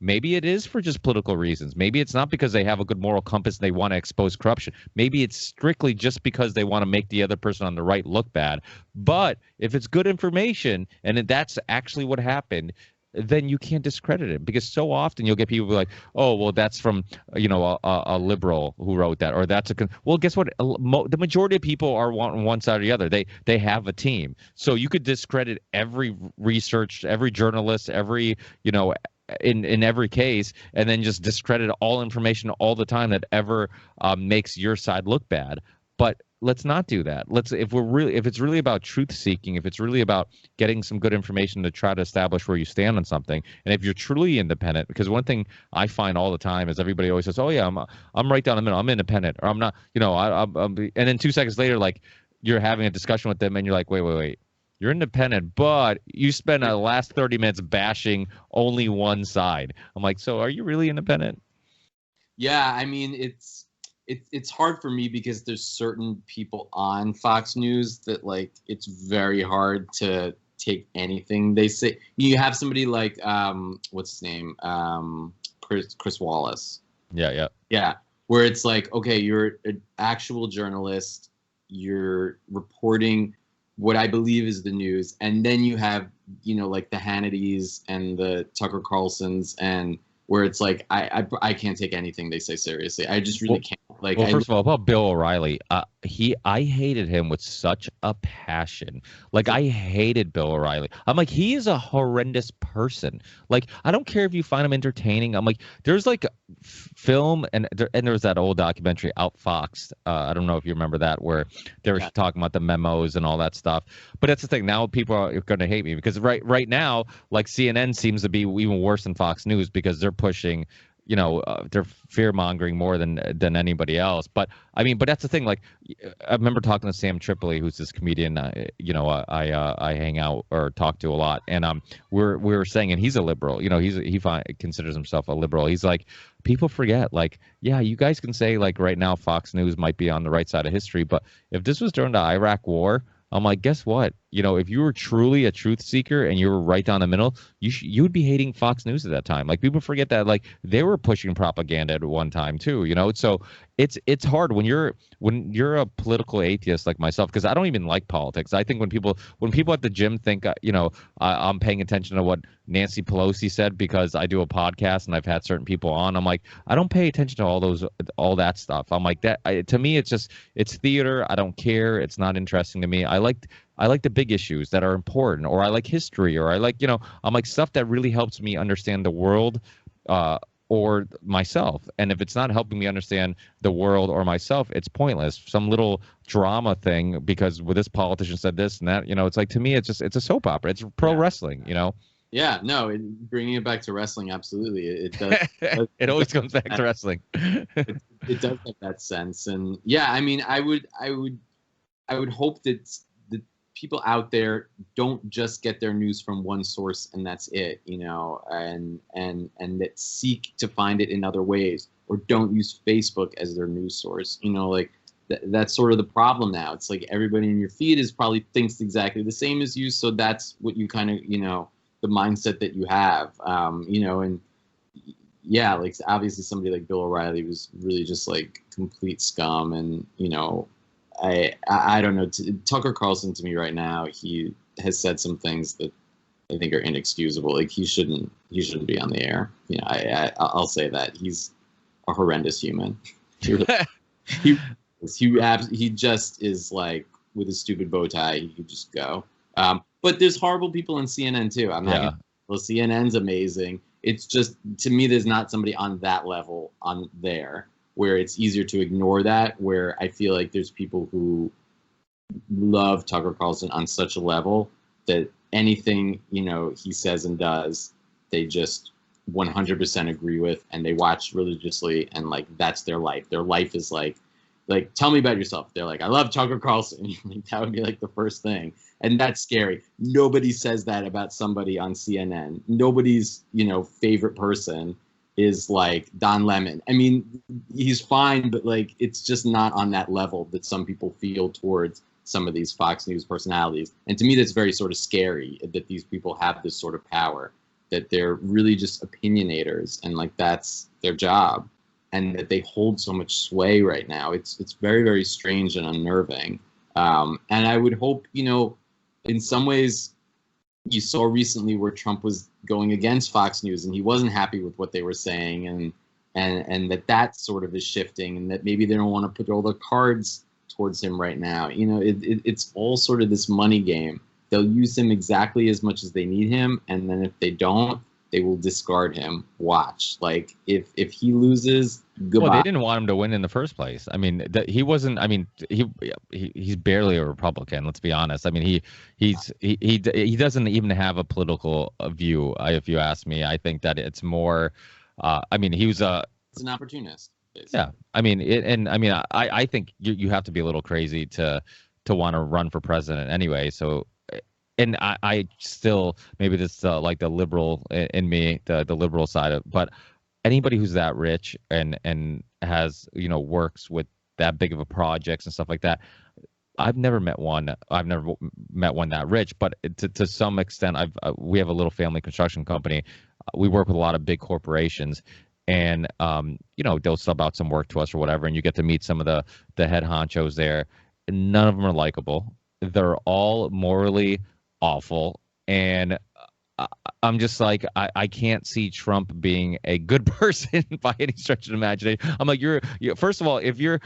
maybe it is for just political reasons. Maybe it's not because they have a good moral compass and they want to expose corruption. Maybe it's strictly just because they want to make the other person on the right look bad. But if it's good information and that's actually what happened, then you can't discredit it, because so often you'll get people like, oh, well, that's from, a liberal who wrote that, or that's well, guess what? The majority of people are on one side or the other. They have a team. So you could discredit every research, every journalist, every, in every case, and then just discredit all information all the time that ever makes your side look bad. But let's not do that. If it's really about truth seeking, if it's really about getting some good information to try to establish where you stand on something, and if you're truly independent, because one thing I find all the time is everybody always says, oh yeah, I'm right down the middle, I'm independent, or I'm not, and then 2 seconds later, like, you're having a discussion with them and you're like, wait, you're independent, but you spend the last 30 minutes bashing only one side. I'm like, so are you really independent? Yeah, I mean, it's hard for me because there's certain people on Fox News that, like, it's very hard to take anything they say. You have somebody like what's his name, Chris Wallace. Yeah. Where it's like, okay, you're an actual journalist, you're reporting what I believe is the news, and then you have like the Hannitys and the Tucker Carlsons, and where it's like I can't take anything they say seriously. I just really can't. Like, first of all, about Bill O'Reilly, I hated him with such a passion. Like, I hated Bill O'Reilly. I'm like, he is a horrendous person. Like, I don't care if you find him entertaining. I'm like, there's like film, and there was that old documentary, Outfoxed. I don't know if you remember that, where they were talking about the memos and all that stuff. But that's the thing. Now people are going to hate me because right now, like, CNN seems to be even worse than Fox News because they're pushing, they're fear mongering more than anybody else. But I mean, but that's the thing. Like, I remember talking to Sam Tripoli, who's this comedian, I hang out or talk to a lot, and we were saying, and he's a liberal. He considers himself a liberal. He's like, people forget, like, yeah, you guys can say, like, right now Fox News might be on the right side of history, but if this was during the Iraq War, I'm like, guess what? If you were truly a truth seeker and you were right down the middle, you would be hating Fox News at that time. Like, people forget that, like, they were pushing propaganda at one time too. So it's hard when you're a political atheist like myself, because I don't even like politics. I think when people at the gym think I'm paying attention to what Nancy Pelosi said because I do a podcast and I've had certain people on, I'm like, I don't pay attention to all that stuff. I'm like, that to me it's theater. I don't care. It's not interesting to me. I like the big issues that are important, or I like history, or I like, I'm like, stuff that really helps me understand the world or myself. And if it's not helping me understand the world or myself, it's pointless. Some little drama thing because this politician said this and that, it's like, to me, it's a soap opera. It's pro wrestling, Yeah, no, bringing it back to wrestling, absolutely. It does. It always comes back to wrestling. It does have that sense. And yeah, I mean, I would hope that the people out there don't just get their news from one source and that's it, and that seek to find it in other ways, or don't use Facebook as their news source. Like that's sort of the problem now. It's like everybody in your feed probably thinks exactly the same as you, so that's what you kind of, the mindset that you have, and yeah, like, obviously somebody like Bill O'Reilly was really just like complete scum, and I don't know. Tucker Carlson, to me right now, he has said some things that I think are inexcusable. Like, he shouldn't be on the air. I'll say that he's a horrendous human. He just is, like, with a stupid bow tie, he could just go. But there's horrible people on CNN too. I'm not. Well, CNN's amazing. It's just, to me, there's not somebody on that level on there where it's easier to ignore that. Where I feel like there's people who love Tucker Carlson on such a level that anything he says and does, they just 100% agree with, and they watch religiously, and like that's their life. Their life is like like, tell me about yourself. They're like, I love Tucker Carlson. Like, that would be like the first thing. And that's scary. Nobody says that about somebody on CNN. Nobody's, favorite person is like Don Lemon. I mean, he's fine, but like, it's just not on that level that some people feel towards some of these Fox News personalities. And to me, that's very sort of scary that these people have this sort of power, that they're really just opinionators and like that's their job, and that they hold so much sway right now. It's very, very strange and unnerving. And I would hope, in some ways, you saw recently where Trump was going against Fox News and he wasn't happy with what they were saying, and that sort of is shifting, and that maybe they don't want to put all their cards towards him right now. It's all sort of this money game. They'll use him exactly as much as they need him, and then if they don't, they will discard him. Watch. Like, if he loses, goodbye. Well, they didn't want him to win in the first place. I mean, he wasn't. I mean, he's barely a Republican. Let's be honest. I mean, he doesn't even have a political view. If you ask me, I think that it's more. I mean, he's an opportunist. Basically. Yeah. I mean, I think you have to be a little crazy to want to run for president anyway. So. And I still, maybe this like the liberal in me, the liberal side of, but anybody who's that rich and has, works with that big of a projects and stuff like that. I've never met one. I've never met one that rich, but to some extent, we have a little family construction company. We work with a lot of big corporations, and they'll sub out some work to us or whatever, and you get to meet some of the head honchos there. None of them are likable. They're all morally awful, and I'm just like, I can't see Trump being a good person by any stretch of the imagination. I'm like, you're first of all, if you're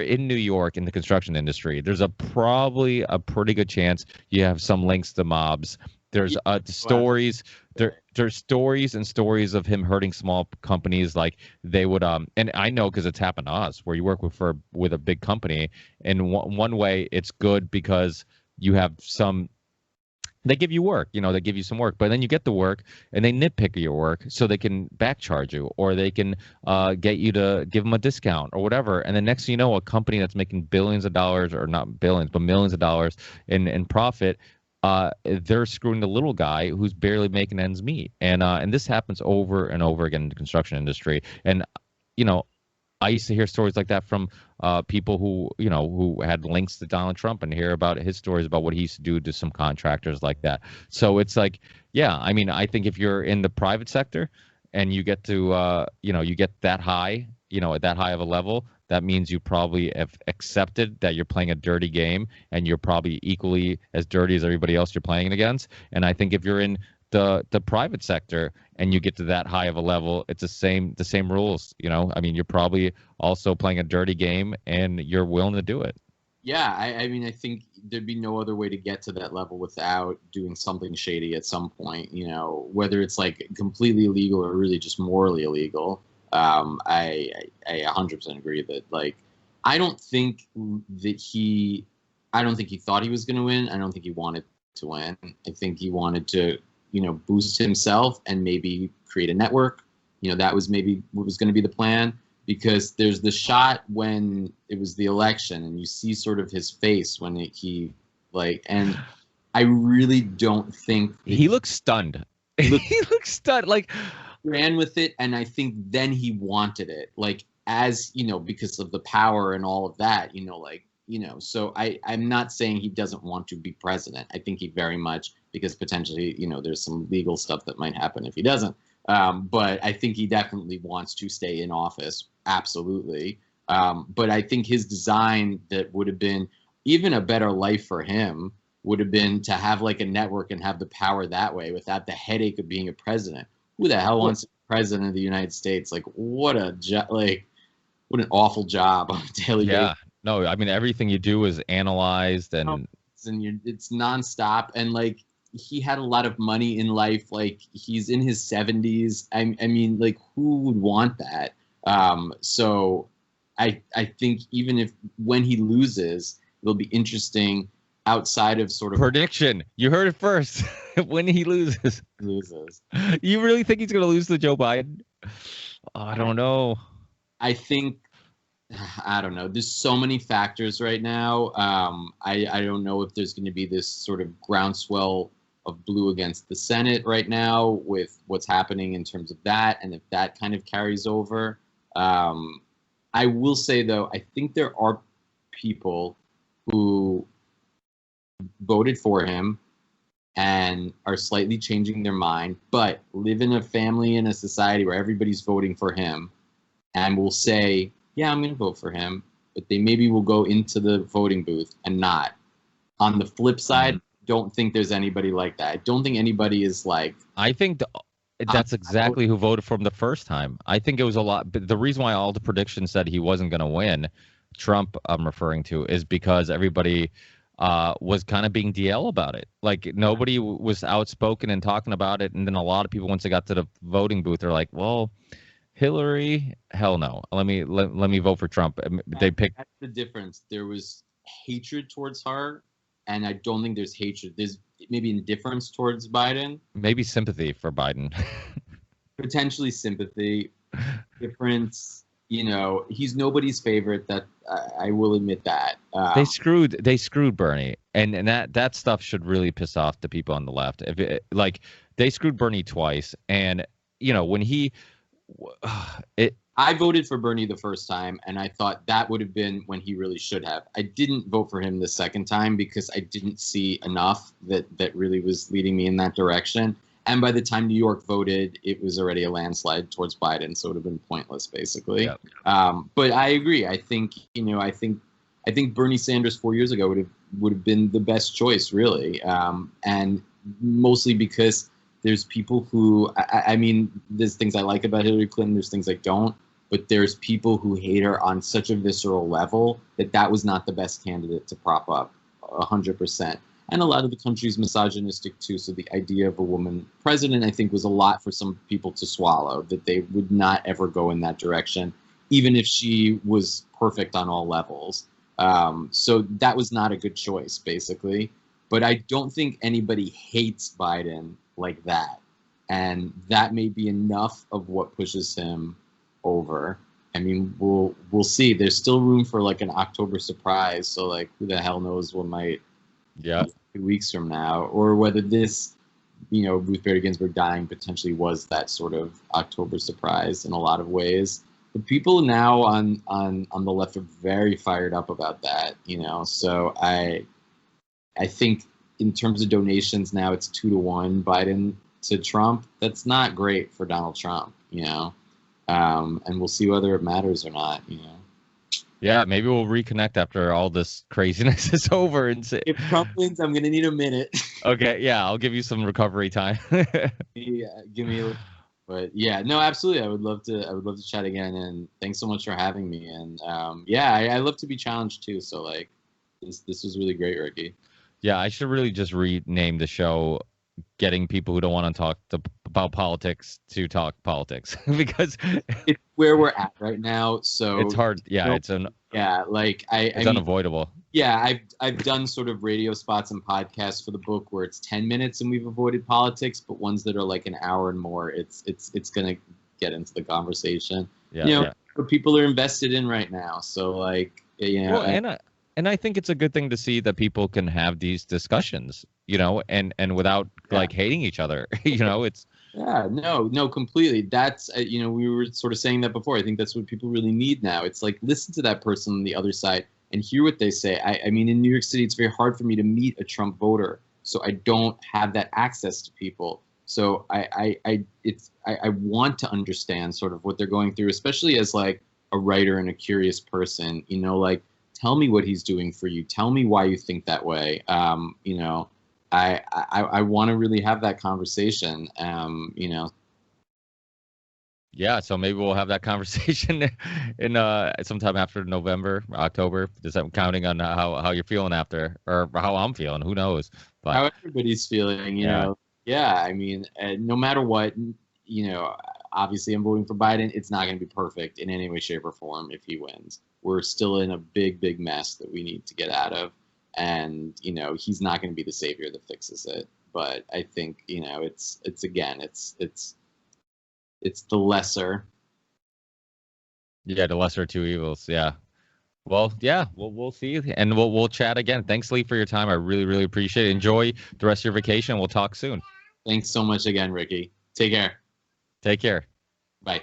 in New York in the construction industry, there's probably a pretty good chance you have some links to mobs. There's stories. There's stories and stories of him hurting small companies, like they would and I know because it's happened to us, where you work with a big company, and one way it's good because you have some. They give you work, they give you some work, but then you get the work and they nitpick your work so they can back charge you, or they can get you to give them a discount or whatever. And then next thing you know, a company that's making billions of dollars, or not billions, but millions of dollars in profit, they're screwing the little guy who's barely making ends meet. And this happens over and over again in the construction industry. And, I used to hear stories like that from people who had links to Donald Trump, and hear about his stories about what he used to do to some contractors like that. So it's like, yeah, I mean, I think if you're in the private sector and you get to, you get that high, at that high of a level, that means you probably have accepted that you're playing a dirty game, and you're probably equally as dirty as everybody else you're playing against. And I think if you're in the private sector and you get to that high of a level, it's the same rules. I mean, you're probably also playing a dirty game, and you're willing to do it. Yeah, I mean, I think there'd be no other way to get to that level without doing something shady at some point. Whether it's like completely illegal or really just morally illegal. I 100% agree that, like, I don't think he thought he was going to win. I don't think he wanted to win. I think he wanted to boost himself and maybe create a network. That was maybe what was going to be the plan, because there's the shot when it was the election and you see sort of his face when and I really don't think he looks stunned. He looks stunned. Like, ran with it. And I think then he wanted it, like, as, because of the power and all of that, so I'm not saying he doesn't want to be president. I think he very much, because potentially, there's some legal stuff that might happen if he doesn't. But I think he definitely wants to stay in office. Absolutely. But I think his design that would have been even a better life for him would have been to have like a network and have the power that way without the headache of being a president. Who the hell wants to be president of the United States? Like, what an awful job on a daily basis. No, I mean, everything you do is analyzed, and it's nonstop. And like, he had a lot of money in life. Like, he's in his 70s. I mean, like, who would want that? So I think even when he loses, it'll be interesting outside of sort of prediction. You heard it first. When he loses. You really think he's going to lose to Joe Biden? Oh, I don't know. I think I don't know. There's so many factors right now. I don't know if there's going to be this sort of groundswell of blue against the Senate right now with what's happening in terms of that, and if that kind of carries over. I will say, though, I think there are people who voted for him and are slightly changing their mind, but live in a family and a society where everybody's voting for him and will say, yeah, I'm going to vote for him, but they maybe will go into the voting booth and not. On the flip side, don't think there's anybody like that. I don't think anybody is like. I think that's exactly who voted for him the first time. I think it was a lot. But the reason why all the predictions said he wasn't going to win, Trump, I'm referring to, is because everybody was kind of being DL about it. Like nobody was outspoken and talking about it. And then a lot of people, once they got to the voting booth, they're like, well, Hillary, hell no. Let me vote for Trump. They picked. That's the difference. There was hatred towards her, and I don't think there's hatred. There's maybe indifference towards Biden. Maybe sympathy for Biden. Potentially sympathy. Difference. You know, he's nobody's favorite. That I will admit that. They screwed Bernie, and that stuff should really piss off the people on the left. Like they screwed Bernie twice, and you know when he. I voted for Bernie the first time, and I thought that would have been when he really should have. I didn't vote for him the second time because I didn't see enough that really was leading me in that direction. And by the time New York voted, it was already a landslide towards Biden, so it would have been pointless, basically. Yep. But I agree. I think I think Bernie Sanders 4 years ago would have been the best choice, really, and mostly because. There's people who, I mean, there's things I like about Hillary Clinton, there's things I don't, but there's people who hate her on such a visceral level that was not the best candidate to prop up 100%. And a lot of the country's misogynistic too, so the idea of a woman president, I think, was a lot for some people to swallow, that they would not ever go in that direction, even if she was perfect on all levels. So that was not a good choice, basically. But I don't think anybody hates Biden like that, and that may be enough of what pushes him over. I mean, we'll see. There's still room for like an October surprise, so like who the hell knows what might 2 weeks from now, or whether this, you know, Ruth Bader Ginsburg dying potentially was that sort of October surprise in a lot of ways. The people now on the left are very fired up about that, you know. So I think in terms of donations now, it's 2-1 Biden to Trump. That's not great for Donald Trump, you know. And we'll see whether it matters or not, you know. Yeah, maybe we'll reconnect after all this craziness is over and say. If Trump wins, I'm gonna need a minute. Okay, yeah, I'll give you some recovery time. Yeah, give me. But yeah, no, absolutely. I would love to chat again. And thanks so much for having me. And yeah, I love to be challenged too. So like, this was really great, Ricky. Yeah, I should really just rename the show "Getting People Who Don't Want to Talk About Politics to Talk Politics" because it's where we're at right now. So it's hard. Yeah, it's mean, unavoidable. Yeah, I've done sort of radio spots and podcasts for the book where it's 10 minutes and we've avoided politics, but ones that are like an hour and more, it's gonna get into the conversation. Yeah, you know, what people are invested in right now. So like, you know, well, and I think it's a good thing to see that people can have these discussions, you know, and without like hating each other, you know, it's. Yeah, no, completely. That's, you know, we were sort of saying that before. I think that's what people really need now. It's like, listen to that person on the other side and hear what they say. I mean, in New York City, it's very hard for me to meet a Trump voter, so I don't have that access to people. So I want to understand sort of what they're going through, especially as like a writer and a curious person, you know, like, tell me what he's doing for you. Tell me why you think that way. You know, I want to really have that conversation. You know. Yeah, so maybe we'll have that conversation in sometime after November, October. Just I'm counting on how you're feeling after, or how I'm feeling. Who knows? But how everybody's feeling, you know. Yeah, I mean, no matter what, you know. Obviously, I'm voting for Biden. It's not going to be perfect in any way, shape, or form if he wins. We're still in a big, big mess that we need to get out of. And, you know, he's not going to be the savior that fixes it. But I think, you know, it's the lesser. Yeah, the lesser of two evils. Yeah. Well, yeah, we'll see, and we'll chat again. Thanks, Lee, for your time. I really, really appreciate it. Enjoy the rest of your vacation. We'll talk soon. Thanks so much again, Ricky. Take care. Take care. Bye.